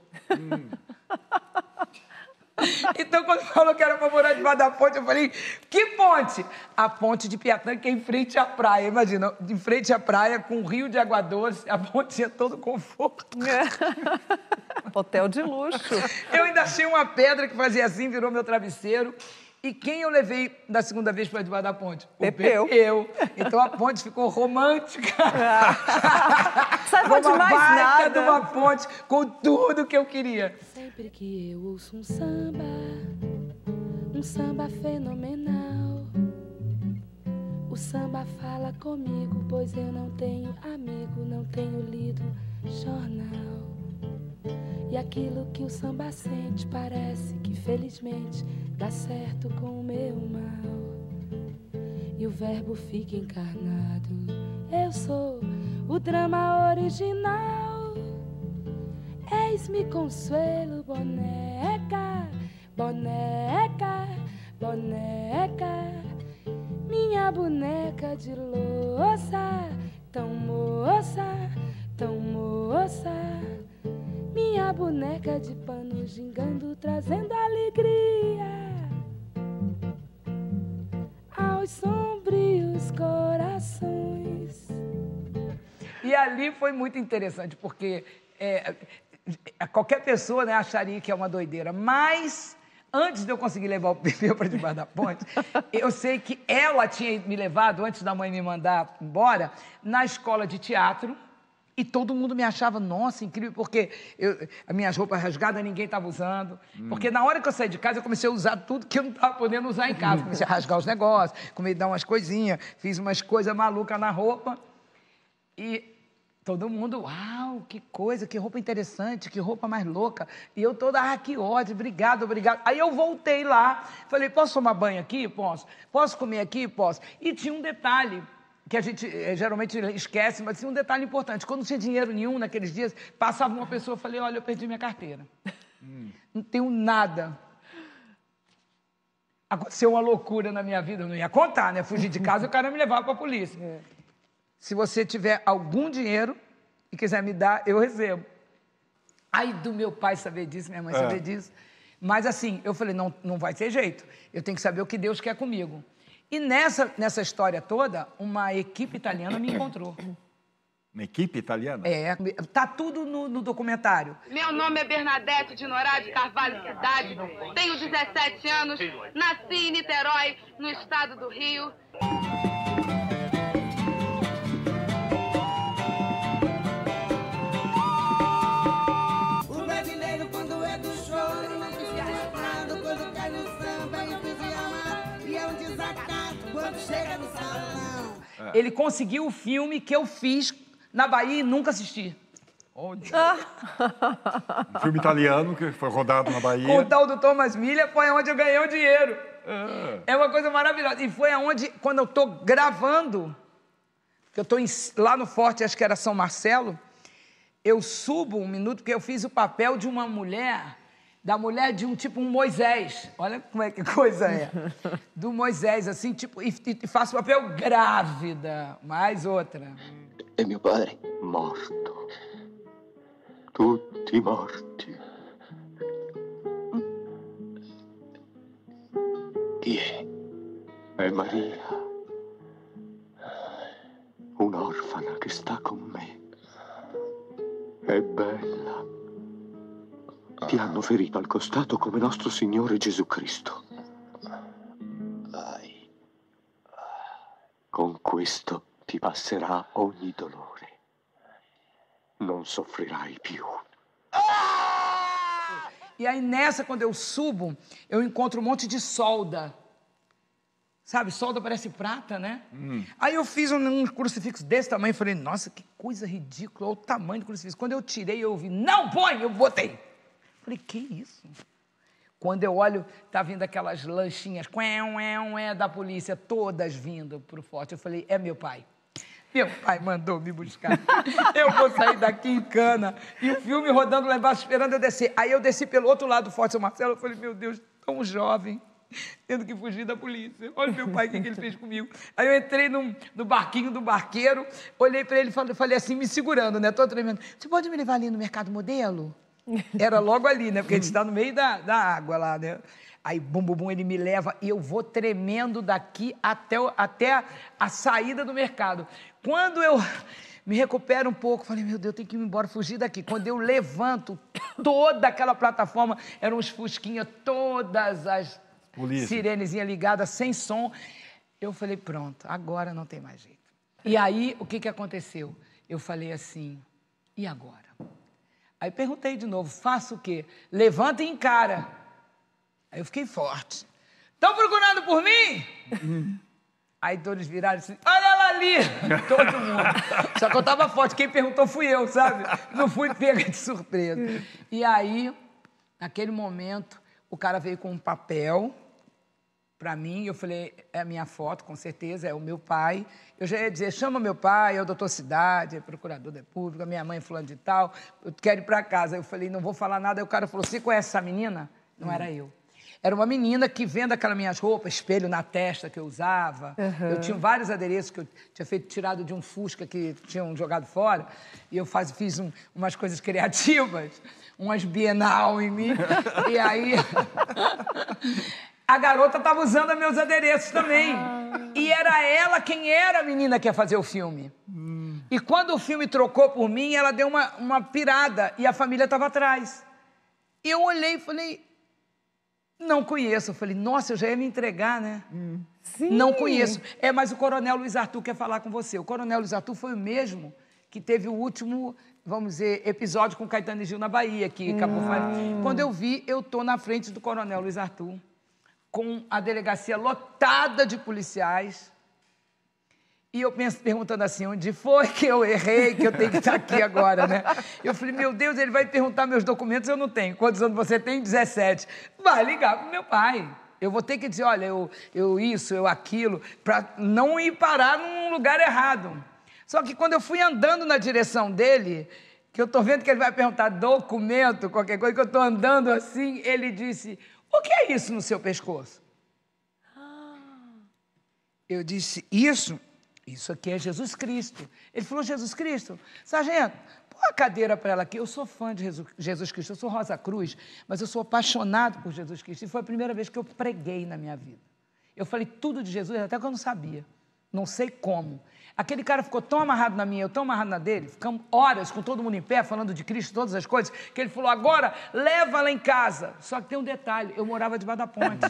Então, quando falou que era para morar debaixo da ponte, eu falei: que ponte? A ponte de Piatã, que é em frente à praia. Imagina, em frente à praia, com um rio de água doce, a ponte tinha todo conforto. Hotel de luxo. Eu ainda achei uma pedra que fazia assim, virou meu travesseiro. E quem eu levei da segunda vez para debaixo da ponte? O Pepeu. Então a ponte ficou romântica. Saiba de mais nada. De uma ponte com tudo que eu queria. Sempre que eu ouço um samba fenomenal. O samba fala comigo, pois eu não tenho amigo, não tenho lido jornal. E aquilo que o samba sente parece que felizmente dá certo com o meu mal. E o verbo fica encarnado. Eu sou o drama original. Eis-me Consuelo, boneca, boneca, boneca. Minha boneca de louça, tão moça, tão moça. Minha boneca de pano gingando, trazendo alegria aos sombrios corações. E ali foi muito interessante, porque qualquer pessoa, né, acharia que é uma doideira, mas antes de eu conseguir levar o Pepeu para debaixo da ponte, eu sei que ela tinha me levado, antes da mãe me mandar embora, na escola de teatro. E todo mundo me achava, nossa, incrível, porque as minhas roupas rasgadas ninguém estava usando. Porque na hora que eu saí de casa, eu comecei a usar tudo que eu não estava podendo usar em casa. Comecei a rasgar os negócios, comecei a dar umas coisinhas, fiz umas coisas malucas na roupa. E todo mundo: uau, que coisa, que roupa interessante, que roupa mais louca. E eu toda: que ódio, obrigado, obrigado. Aí eu voltei lá, falei: posso tomar banho aqui? Posso. Posso comer aqui? Posso. E tinha um detalhe que a gente geralmente esquece, mas tinha um detalhe importante. Quando não tinha dinheiro nenhum naqueles dias, passava uma pessoa, eu falei: olha, eu perdi minha carteira. Não tenho nada. Aconteceu uma loucura na minha vida, eu não ia contar, né? Fugir de casa e o cara me levava para a polícia. Se você tiver algum dinheiro e quiser me dar, eu recebo. Aí do meu pai saber disso, minha mãe saber disso. Mas assim, eu falei: não vai ter jeito. Eu tenho que saber o que Deus quer comigo. E nessa história toda, uma equipe italiana me encontrou. Uma equipe italiana? Tá tudo no documentário. Meu nome é Bernadette de Norá de Carvalho Cidade, tenho 17 anos, nasci em Niterói, no estado do Rio. O brasileiro, quando é do choro, não fica arrastado, quando cai no samba, entusiasma, e é um desacato quando chega no salão. Ele conseguiu o filme que eu fiz na Bahia e nunca assisti. Olha. Um filme italiano que foi rodado na Bahia. Com o tal do Thomas Miller foi onde eu ganhei o dinheiro. É uma coisa maravilhosa. E foi aonde, quando eu estou gravando, que eu estou lá no Forte, acho que era São Marcelo, eu subo um minuto, porque eu fiz o papel de uma mulher, da mulher de um tipo um Moisés. Olha como é que coisa é. Do Moisés, assim, tipo, e faço o papel grávida. Mais outra. E mio padre morto. Tutti morti. Chi è? È Maria. Un'orfana che sta con me. È bella. Ti hanno ferito al costato come nostro Signore Gesù Cristo. Con questo ti passerà ogni dolore. Non soffrirai più. E aí, nessa, quando eu subo, eu encontro um monte de solda. Sabe, solda parece prata, né? Aí eu fiz um crucifixo desse tamanho e falei, nossa, que coisa ridícula, olha o tamanho do crucifixo. Quando eu tirei, eu ouvi, não põe, eu botei. Falei, que isso? Quando eu olho, tá vindo aquelas lanchinhas da polícia, todas vindo pro forte. Eu falei, é meu pai. Meu pai mandou me buscar. Eu vou sair daqui em cana. E o filme rodando lá embaixo, esperando eu descer. Aí eu desci pelo outro lado do Forte São Marcelo. Eu falei, meu Deus, tão jovem, tendo que fugir da polícia. Olha meu pai, o que ele fez comigo. Aí eu entrei no barquinho do barqueiro, olhei para ele e falei assim, me segurando, né? Tô tremendo. Você pode me levar ali no Mercado Modelo? Era logo ali, né? Porque a gente está no meio da água lá, né? Aí, bum, bum, bum, ele me leva e eu vou tremendo daqui até a saída do mercado. Quando eu me recupero um pouco, falei, meu Deus, eu tenho que ir embora, fugir daqui. Quando eu levanto, toda aquela plataforma, eram uns fusquinhas, todas as sirenezinhas ligadas, sem som. Eu falei, pronto, agora não tem mais jeito. E aí, o que aconteceu? Eu falei assim, e agora? Aí perguntei de novo, faço o quê? Levanta e encara. Aí eu fiquei forte. Estão procurando por mim? Aí todos viraram assim, olha ela ali! Todo mundo. Só que eu estava forte, quem perguntou fui eu, sabe? Não fui pega de surpresa. E aí, naquele momento, o cara veio com um papel para mim, eu falei, é a minha foto, com certeza, é o meu pai. Eu já ia dizer, chama meu pai, é o doutor Cidade, é procurador da República, minha mãe é fulano de tal, eu quero ir para casa. Eu falei, não vou falar nada. Aí o cara falou, você conhece essa menina? Não era eu. Era uma menina que, vendo aquelas minhas roupas, espelho na testa que eu usava, eu tinha vários adereços que eu tinha tirado de um Fusca que tinham jogado fora, e eu fiz umas coisas criativas, umas bienal em mim, e aí a garota estava usando meus adereços também. E era ela quem era a menina que ia fazer o filme. E quando o filme trocou por mim, ela deu uma pirada, e a família estava atrás. E eu olhei e falei... Não conheço. Eu falei, nossa, eu já ia me entregar, né? Sim. Não conheço. Mas o Coronel Luiz Arthur quer falar com você. O Coronel Luiz Arthur foi o mesmo que teve o último, vamos dizer, episódio com Caetano e Gil na Bahia, que acabou falando. Quando eu vi, eu tô na frente do Coronel Luiz Arthur, com a delegacia lotada de policiais. E eu perguntando assim, onde foi que eu errei, que eu tenho que estar aqui agora, né? Eu falei, meu Deus, ele vai perguntar meus documentos, eu não tenho. Quantos anos você tem? 17. Vai ligar pro meu pai. Eu vou ter que dizer, olha, eu isso, eu aquilo, para não ir parar num lugar errado. Só que quando eu fui andando na direção dele, que eu tô vendo que ele vai perguntar documento, qualquer coisa, que eu tô andando assim, ele disse, o que é isso no seu pescoço? Eu disse, isso aqui é Jesus Cristo. Ele falou, Jesus Cristo? Sargento, põe a cadeira para ela aqui. Eu sou fã de Jesus Cristo, eu sou Rosa Cruz, mas eu sou apaixonado por Jesus Cristo. E foi a primeira vez que eu preguei na minha vida. Eu falei tudo de Jesus, até que eu não sabia. Não sei como. Aquele cara ficou tão amarrado na minha, eu tão amarrado na dele, ficamos horas com todo mundo em pé, falando de Cristo, todas as coisas, que ele falou, agora leva lá em casa. Só que tem um detalhe, eu morava debaixo da ponte.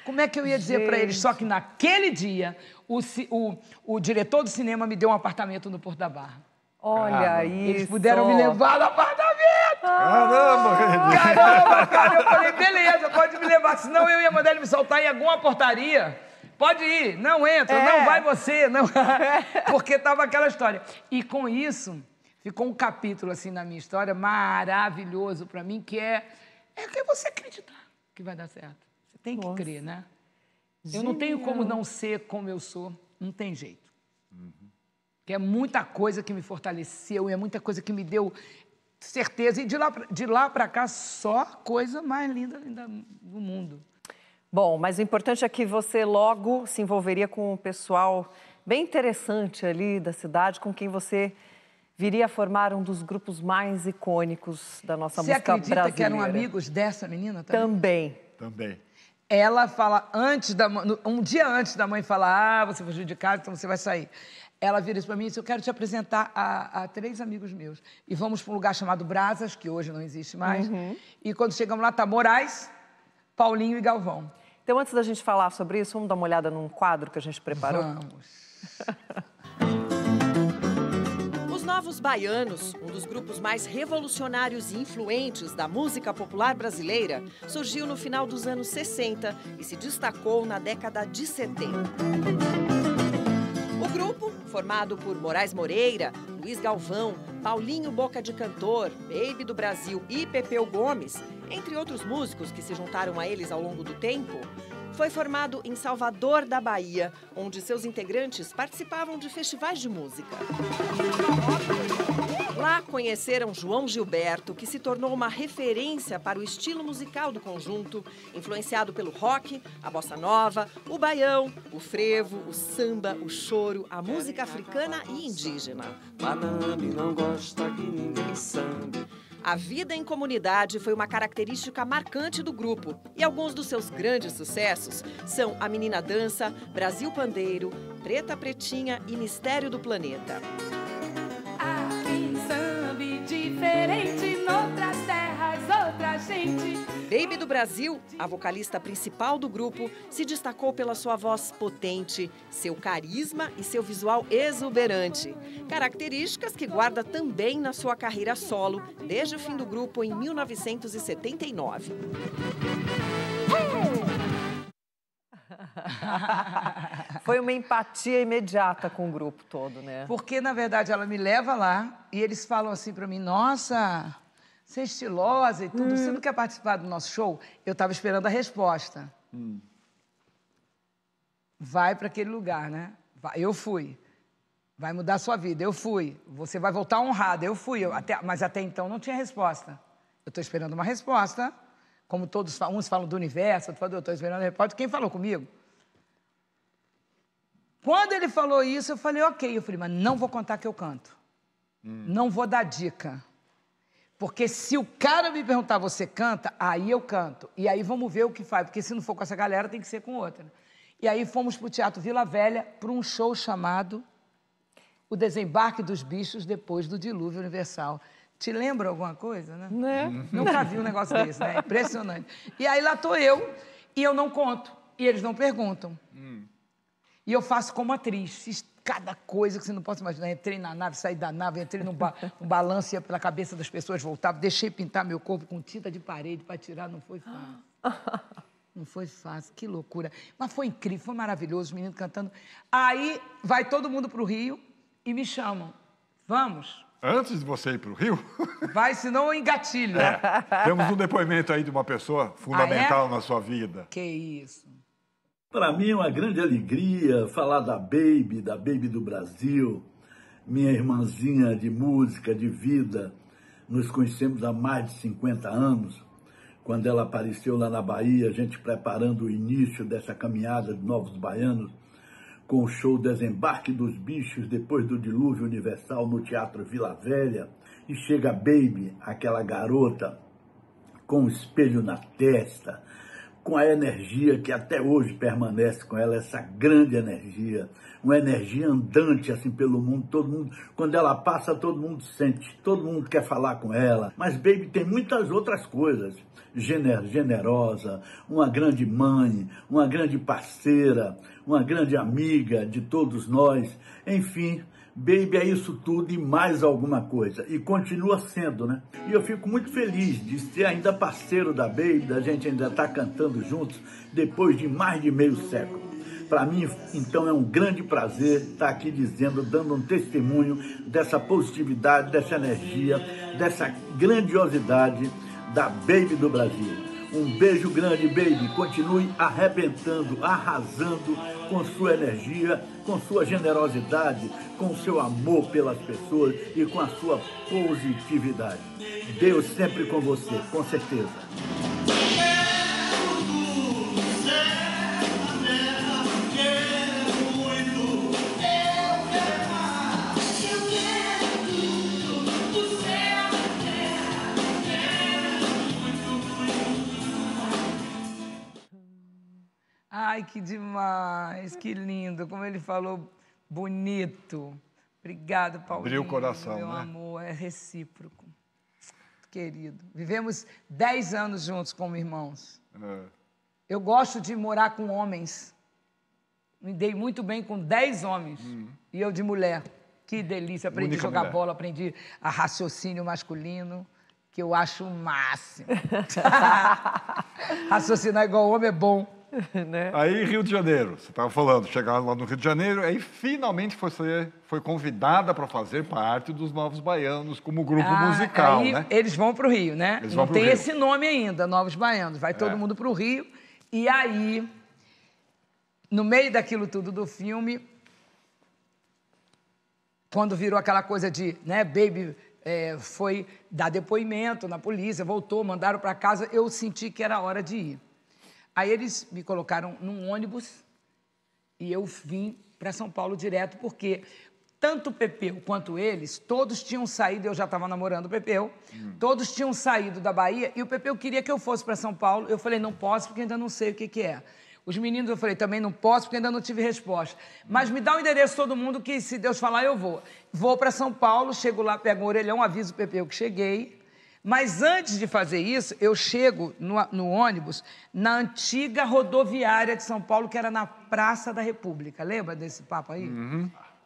Como é que eu ia dizer para eles? Só que naquele dia, o diretor do cinema me deu um apartamento no Porto da Barra. Olha isso. Eles puderam me levar no apartamento. Caramba, Caramba, cara. Eu falei, beleza, pode me levar. Senão eu ia mandar ele me soltar em alguma portaria. Pode ir, não entra, não vai você. Não... Porque tava aquela história. E com isso, ficou um capítulo assim na minha história maravilhoso para mim, que é que você acreditar que vai dar certo. Você tem que crer, né? Genial. Eu não tenho como não ser como eu sou. Não tem jeito. Que é muita coisa que me fortaleceu, e é muita coisa que me deu certeza. E de lá para cá, só coisa mais linda do mundo. Bom, mas o importante é que você logo se envolveria com um pessoal bem interessante ali da cidade, com quem você viria a formar um dos grupos mais icônicos da nossa música brasileira. Você acredita que eram amigos dessa menina também? Também. Ela fala, um dia antes da mãe falar, você fugiu de casa, então você vai sair. Ela vira isso para mim e disse, eu quero te apresentar a 3 amigos meus. E vamos para um lugar chamado Brasas, que hoje não existe mais. E quando chegamos lá, tá Moraes, Paulinho e Galvão. Então, antes da gente falar sobre isso, vamos dar uma olhada num quadro que a gente preparou? Vamos. Os Novos Baianos, um dos grupos mais revolucionários e influentes da música popular brasileira, surgiu no final dos anos 60 e se destacou na década de 70. O grupo, formado por Moraes Moreira, Luiz Galvão, Paulinho Boca de Cantor, Baby do Brasil e Pepeu Gomes, entre outros músicos que se juntaram a eles ao longo do tempo, foi formado em Salvador da Bahia, onde seus integrantes participavam de festivais de música. Lá conheceram João Gilberto, que se tornou uma referência para o estilo musical do conjunto, influenciado pelo rock, a bossa nova, o baião, o frevo, o samba, o choro, a música africana e indígena. Banami não gosta que ninguém sambe. A vida em comunidade foi uma característica marcante do grupo e alguns dos seus grandes sucessos são A Menina Dança, Brasil Pandeiro, Preta Pretinha e Mistério do Planeta. Há quem sambe diferente, noutras terras, outra gente. Baby do Brasil, a vocalista principal do grupo, se destacou pela sua voz potente, seu carisma e seu visual exuberante. Características que guarda também na sua carreira solo, desde o fim do grupo em 1979. Foi uma empatia imediata com o grupo todo, né? Porque, na verdade, ela me leva lá e eles falam assim pra mim, nossa... Você é estilosa e tudo, você não quer participar do nosso show? Eu estava esperando a resposta. Vai para aquele lugar, né? Eu fui. Vai mudar a sua vida, eu fui. Você vai voltar honrada, eu fui. Mas até então não tinha resposta. Eu estou esperando uma resposta, como todos falam, uns falam do universo, outros falam, eu estou esperando a resposta. Quem falou comigo? Quando ele falou isso, eu falei, ok. Eu falei, mas não vou contar que eu canto. Não vou dar dica. Porque se o cara me perguntar, você canta? Aí eu canto. E aí vamos ver o que faz. Porque se não for com essa galera, tem que ser com outra. E aí fomos para o Teatro Vila Velha para um show chamado O Desembarque dos Bichos Depois do Dilúvio Universal. Te lembra alguma coisa, né? Né? Nunca vi um negócio desse, né? Impressionante. E aí lá estou eu e eu não conto. E eles não perguntam. E eu faço como atriz. Fiz cada coisa que você não pode imaginar. Entrei na nave, saí da nave, entrei num balanço, ia pela cabeça das pessoas, voltava, deixei pintar meu corpo com tinta de parede para tirar, não foi fácil. Não foi fácil, que loucura. Mas foi incrível, foi maravilhoso, os meninos cantando. Aí vai todo mundo para o Rio e me chamam. Vamos? Antes de você ir para o Rio... Vai, senão eu engatilho. Temos um depoimento aí de uma pessoa fundamental na sua vida. Que isso. Para mim é uma grande alegria falar da Baby do Brasil, minha irmãzinha de música, de vida. Nos conhecemos há mais de 50 anos, quando ela apareceu lá na Bahia, a gente preparando o início dessa caminhada de Novos Baianos, com o show Desembarque dos Bichos, depois do Dilúvio Universal, no Teatro Vila Velha. E chega a Baby, aquela garota com um espelho na testa, com a energia que até hoje permanece com ela, essa grande energia, uma energia andante assim pelo mundo, todo mundo, quando ela passa, todo mundo sente, todo mundo quer falar com ela. Mas Baby tem muitas outras coisas, generosa, uma grande mãe, uma grande parceira, uma grande amiga de todos nós, enfim. Baby é isso tudo e mais alguma coisa. E continua sendo, né? E eu fico muito feliz de ser ainda parceiro da Baby, da gente ainda estar cantando juntos depois de mais de meio século. Para mim, então, é um grande prazer estar aqui dizendo, dando um testemunho dessa positividade, dessa energia, dessa grandiosidade da Baby do Brasil. Um beijo grande, Baby. Continue arrebentando, arrasando com sua energia, com sua generosidade, com seu amor pelas pessoas e com a sua positividade. Deus sempre com você, com certeza. Ai, que demais, que lindo, como ele falou, bonito. Obrigada, Paulinho. Abriu o coração, meu né? amor, é recíproco. Querido, vivemos 10 anos juntos como irmãos. Eu gosto de morar com homens. Me dei muito bem com 10 homens. E eu de mulher. Que delícia, aprendi a jogar bola, aprendi a raciocínio masculino, que eu acho o máximo. Raciocinar igual homem é bom. Né? Aí, Rio de Janeiro, você estava falando, chegaram lá no Rio de Janeiro, aí finalmente você foi convidada para fazer parte dos Novos Baianos como grupo musical, aí, né? Eles vão para o Rio, né? Eles não vão tem Rio. esse nome ainda, Novos Baianos. Vai todo mundo para o Rio. E aí, no meio daquilo tudo do filme, quando virou aquela coisa de, né, Baby foi dar depoimento na polícia, voltou, mandaram para casa, eu senti que era hora de ir. Aí eles me colocaram num ônibus e eu vim para São Paulo direto, porque tanto o Pepeu quanto eles, todos tinham saído, eu já estava namorando o Pepeu, todos tinham saído da Bahia e o Pepeu queria que eu fosse para São Paulo. Eu falei, não posso porque ainda não sei o que é. Os meninos, eu falei, também não posso porque ainda não tive resposta. Mas me dá o endereço todo mundo que, se Deus falar, eu vou. Vou para São Paulo, chego lá, pego um orelhão, aviso o Pepeu que cheguei. Mas antes de fazer isso, eu chego no ônibus na antiga rodoviária de São Paulo, que era na Praça da República. Lembra desse papo aí?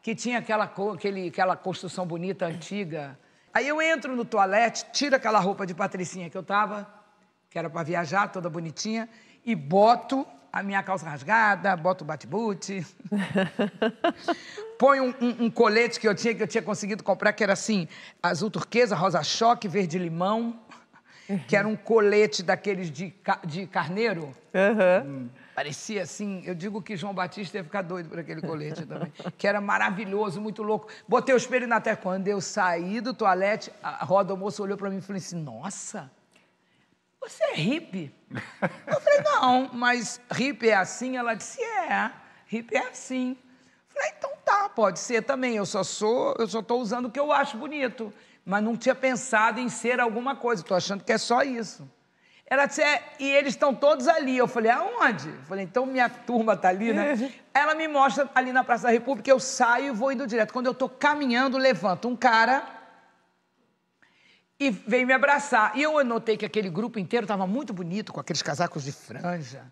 Que tinha aquela construção bonita, antiga. Aí eu entro no toalete, tiro aquela roupa de patricinha que eu tava, que era para viajar, toda bonitinha, e boto a minha calça rasgada, boto o bate-boot, põe um colete que eu tinha conseguido comprar, que era assim, azul turquesa, rosa choque, verde limão, que era um colete daqueles de carneiro. Parecia assim, eu digo que João Batista ia ficar doido por aquele colete também, que era maravilhoso, muito louco. Botei o espelho na testa. Quando eu saí do toalete, a roda moça olhou para mim e falou assim, nossa, você é hippie? Eu falei, não, mas hippie é assim? Ela disse, hippie é assim. Eu falei, então tá, pode ser também, eu só estou usando o que eu acho bonito, mas não tinha pensado em ser alguma coisa, estou achando que é só isso. Ela disse, e eles estão todos ali. Eu falei, aonde? Eu falei, então minha turma está ali, né? Ela me mostra ali na Praça da República, eu saio e vou indo direto. Quando eu estou caminhando, levanta um cara e veio me abraçar. E eu notei que aquele grupo inteiro estava muito bonito, com aqueles casacos de franja,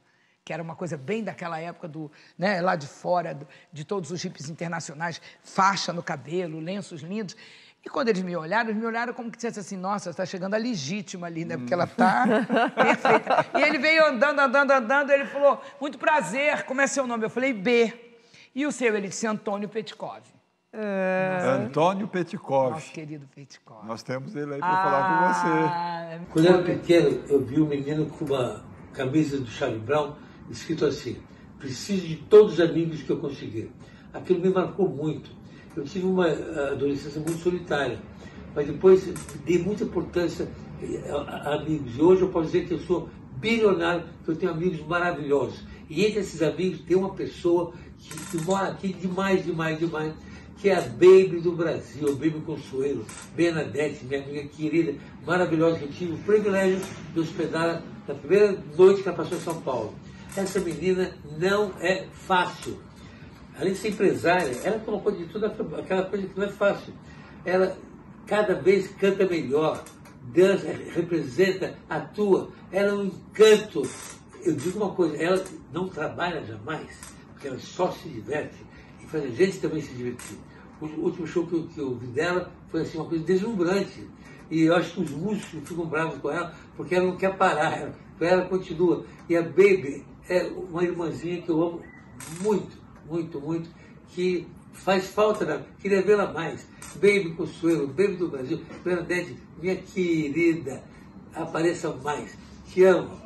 que era uma coisa bem daquela época, né, lá de fora, de todos os hippies internacionais, faixa no cabelo, lenços lindos. E quando eles me olharam como que dissesse assim, nossa, está chegando a legítima ali, né? Porque ela está perfeita. E ele veio andando, ele falou, muito prazer, como é seu nome? Eu falei, B. E o seu? Ele disse, Antônio Petkov. Antônio Petkov. Nosso querido Petkov. Nós temos ele aí para falar com você. Quando eu era pequeno, eu vi um menino com uma camisa do Charlie Brown, escrito assim, preciso de todos os amigos que eu conseguir. Aquilo me marcou muito. Eu tive uma adolescência muito solitária, mas depois dei muita importância a amigos. E hoje eu posso dizer que eu sou bilionário, que eu tenho amigos maravilhosos. E entre esses amigos tem uma pessoa que mora aqui demais, que é a Baby do Brasil, a Baby Consuelo, Bernadette, minha amiga querida, maravilhosa, que eu tive o privilégio de hospedá-la na primeira noite que ela passou em São Paulo. Essa menina não é fácil. Além de ser empresária, ela toma conta de tudo, aquela coisa que não é fácil. Ela cada vez canta melhor, dança, representa, atua. Ela é um encanto. Eu digo uma coisa, ela não trabalha jamais, porque ela só se diverte e faz a gente também se divertir. O último show que eu vi dela foi assim, uma coisa deslumbrante. E eu acho que os músicos ficam bravos com ela, porque ela não quer parar, ela continua. E a Baby é uma irmãzinha que eu amo muito, muito, muito, que faz falta, queria vê-la mais. Baby Consuelo, Baby do Brasil, Bernadette, minha querida, apareça mais. Te amo.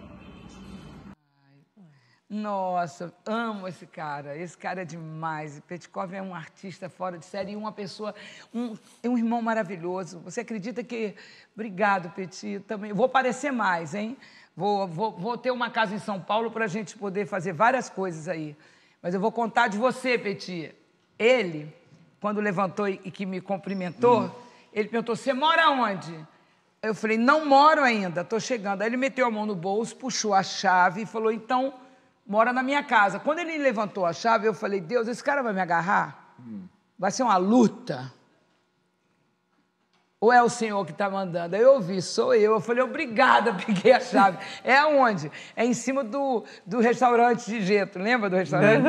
Nossa, amo esse cara é demais. Petkov é um artista fora de série e uma pessoa, um irmão maravilhoso. Você acredita que... Obrigado, Peti, também. Vou aparecer mais, hein? Vou ter uma casa em São Paulo para a gente poder fazer várias coisas aí. Mas eu vou contar de você, Peti. Ele, quando levantou e que me cumprimentou, ele perguntou, você mora onde? Eu falei, não moro ainda, estou chegando. Aí ele meteu a mão no bolso, puxou a chave e falou, então, mora na minha casa. Quando ele levantou a chave, eu falei, Deus, esse cara vai me agarrar? Vai ser uma luta? Ou é o Senhor que está mandando? Aí eu ouvi, sou eu. Eu falei, obrigada, peguei a chave. É aonde? É em cima do restaurante de Getro. Lembra do restaurante?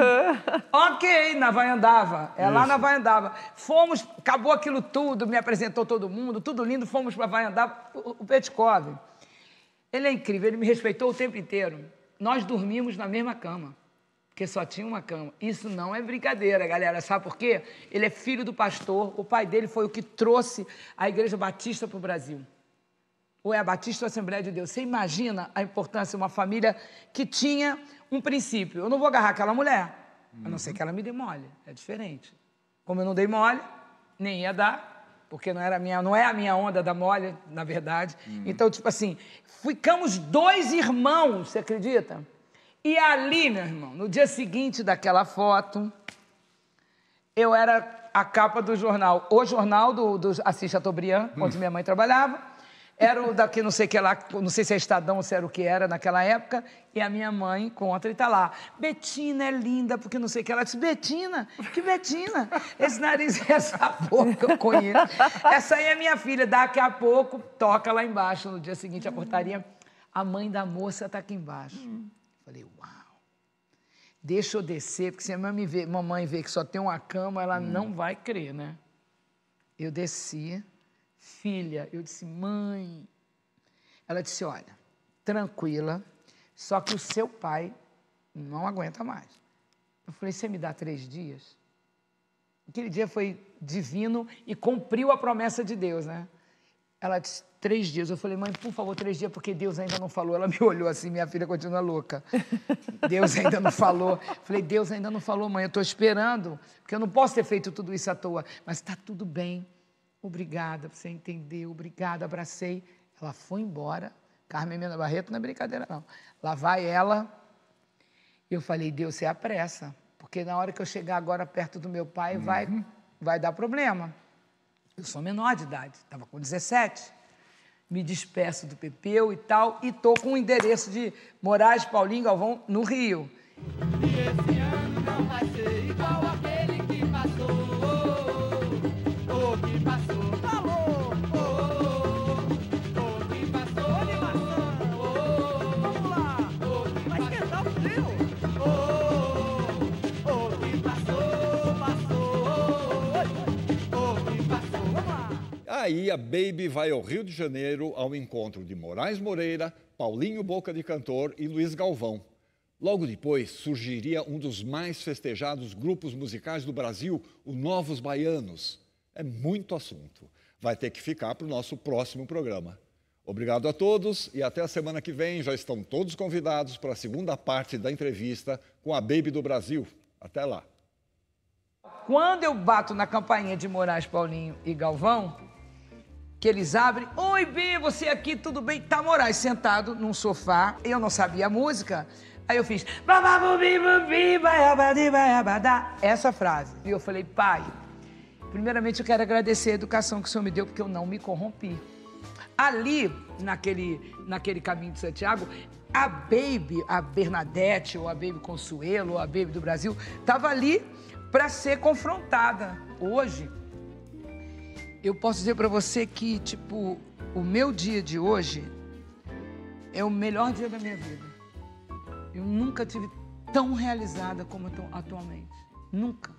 Ok, na Vaiandava. É lá na Vaiandava. Fomos, acabou aquilo tudo, me apresentou todo mundo, tudo lindo, fomos para Vaiandava. O Petkov, ele é incrível, ele me respeitou o tempo inteiro. Nós dormimos na mesma cama, porque só tinha uma cama. Isso não é brincadeira, galera. Sabe por quê? Ele é filho do pastor. O pai dele foi o que trouxe a Igreja Batista para o Brasil. Ou é a Batista ou a Assembleia de Deus. Você imagina a importância de uma família que tinha um princípio. Eu não vou agarrar aquela mulher, a não ser que ela me dê mole. É diferente. Como eu não dei mole, nem ia dar, porque não é a minha onda da mole, na verdade. Então, tipo assim, ficamos 2 irmãos, você acredita? E ali, meu irmão, no dia seguinte daquela foto, eu era a capa do jornal. O jornal do Assis Chateaubriand, onde minha mãe trabalhava. Era o daqui, não sei o que lá, não sei se é Estadão ou se era o que era naquela época. E a minha mãe conta e tá lá. Betina é linda, porque não sei o que. Ela disse, Betina? Que Betina? Esse nariz e essa boca eu conheço. Essa aí é minha filha. Daqui a pouco, toca lá embaixo. No dia seguinte, a portaria. A mãe da moça está aqui embaixo. Falei, uau. Deixa eu descer, porque se a mamãe vê que só tem uma cama, ela não vai crer, né? Eu desci. Filha, eu disse, mãe. Ela disse, olha, tranquila, só que o seu pai não aguenta mais. Eu falei, você me dá 3 dias? Aquele dia foi divino e cumpriu a promessa de Deus, né? Ela disse, 3 dias. Eu falei, mãe, por favor, 3 dias, porque Deus ainda não falou. Ela me olhou assim, minha filha continua louca. Deus ainda não falou. Eu falei, Deus ainda não falou, mãe, eu estou esperando, porque eu não posso ter feito tudo isso à toa, mas está tudo bem. Obrigada, você entendeu, obrigada, abracei. Ela foi embora. Carmen Mena Barreto não é brincadeira, não. Lá vai ela. Eu falei, Deus, você apressa, porque na hora que eu chegar agora perto do meu pai, vai dar problema. Eu sou menor de idade, estava com 17. Me despeço do Pepeu e tal, e estou com o endereço de Moraes Paulinho Galvão, no Rio. E esse ano não vai ser igual aquele que passou. Que passou, falou, que passou de maçã, vamos lá, vai esquentar o frio, que passou, vamos lá. Aí a Baby vai ao Rio de Janeiro ao encontro de Moraes Moreira, Paulinho Boca de Cantor e Luiz Galvão. Logo depois surgiria um dos mais festejados grupos musicais do Brasil, o Novos Baianos. É muito assunto. Vai ter que ficar para o nosso próximo programa. Obrigado a todos e até a semana que vem. Já estão todos convidados para a segunda parte da entrevista com a Baby do Brasil. Até lá. Quando eu bato na campainha de Moraes, Paulinho e Galvão, que eles abrem, oi, Bê, você aqui, tudo bem? Tá Moraes sentado num sofá, eu não sabia a música, aí eu fiz essa frase. E eu falei, pai, primeiramente, eu quero agradecer a educação que o senhor me deu, porque eu não me corrompi. Ali, naquele caminho de Santiago, a Baby, a Bernadette, ou a Baby Consuelo, ou a Baby do Brasil, estava ali para ser confrontada. Hoje, eu posso dizer para você que, tipo, o meu dia de hoje é o melhor dia da minha vida. Eu nunca tive tão realizada como atualmente. Nunca.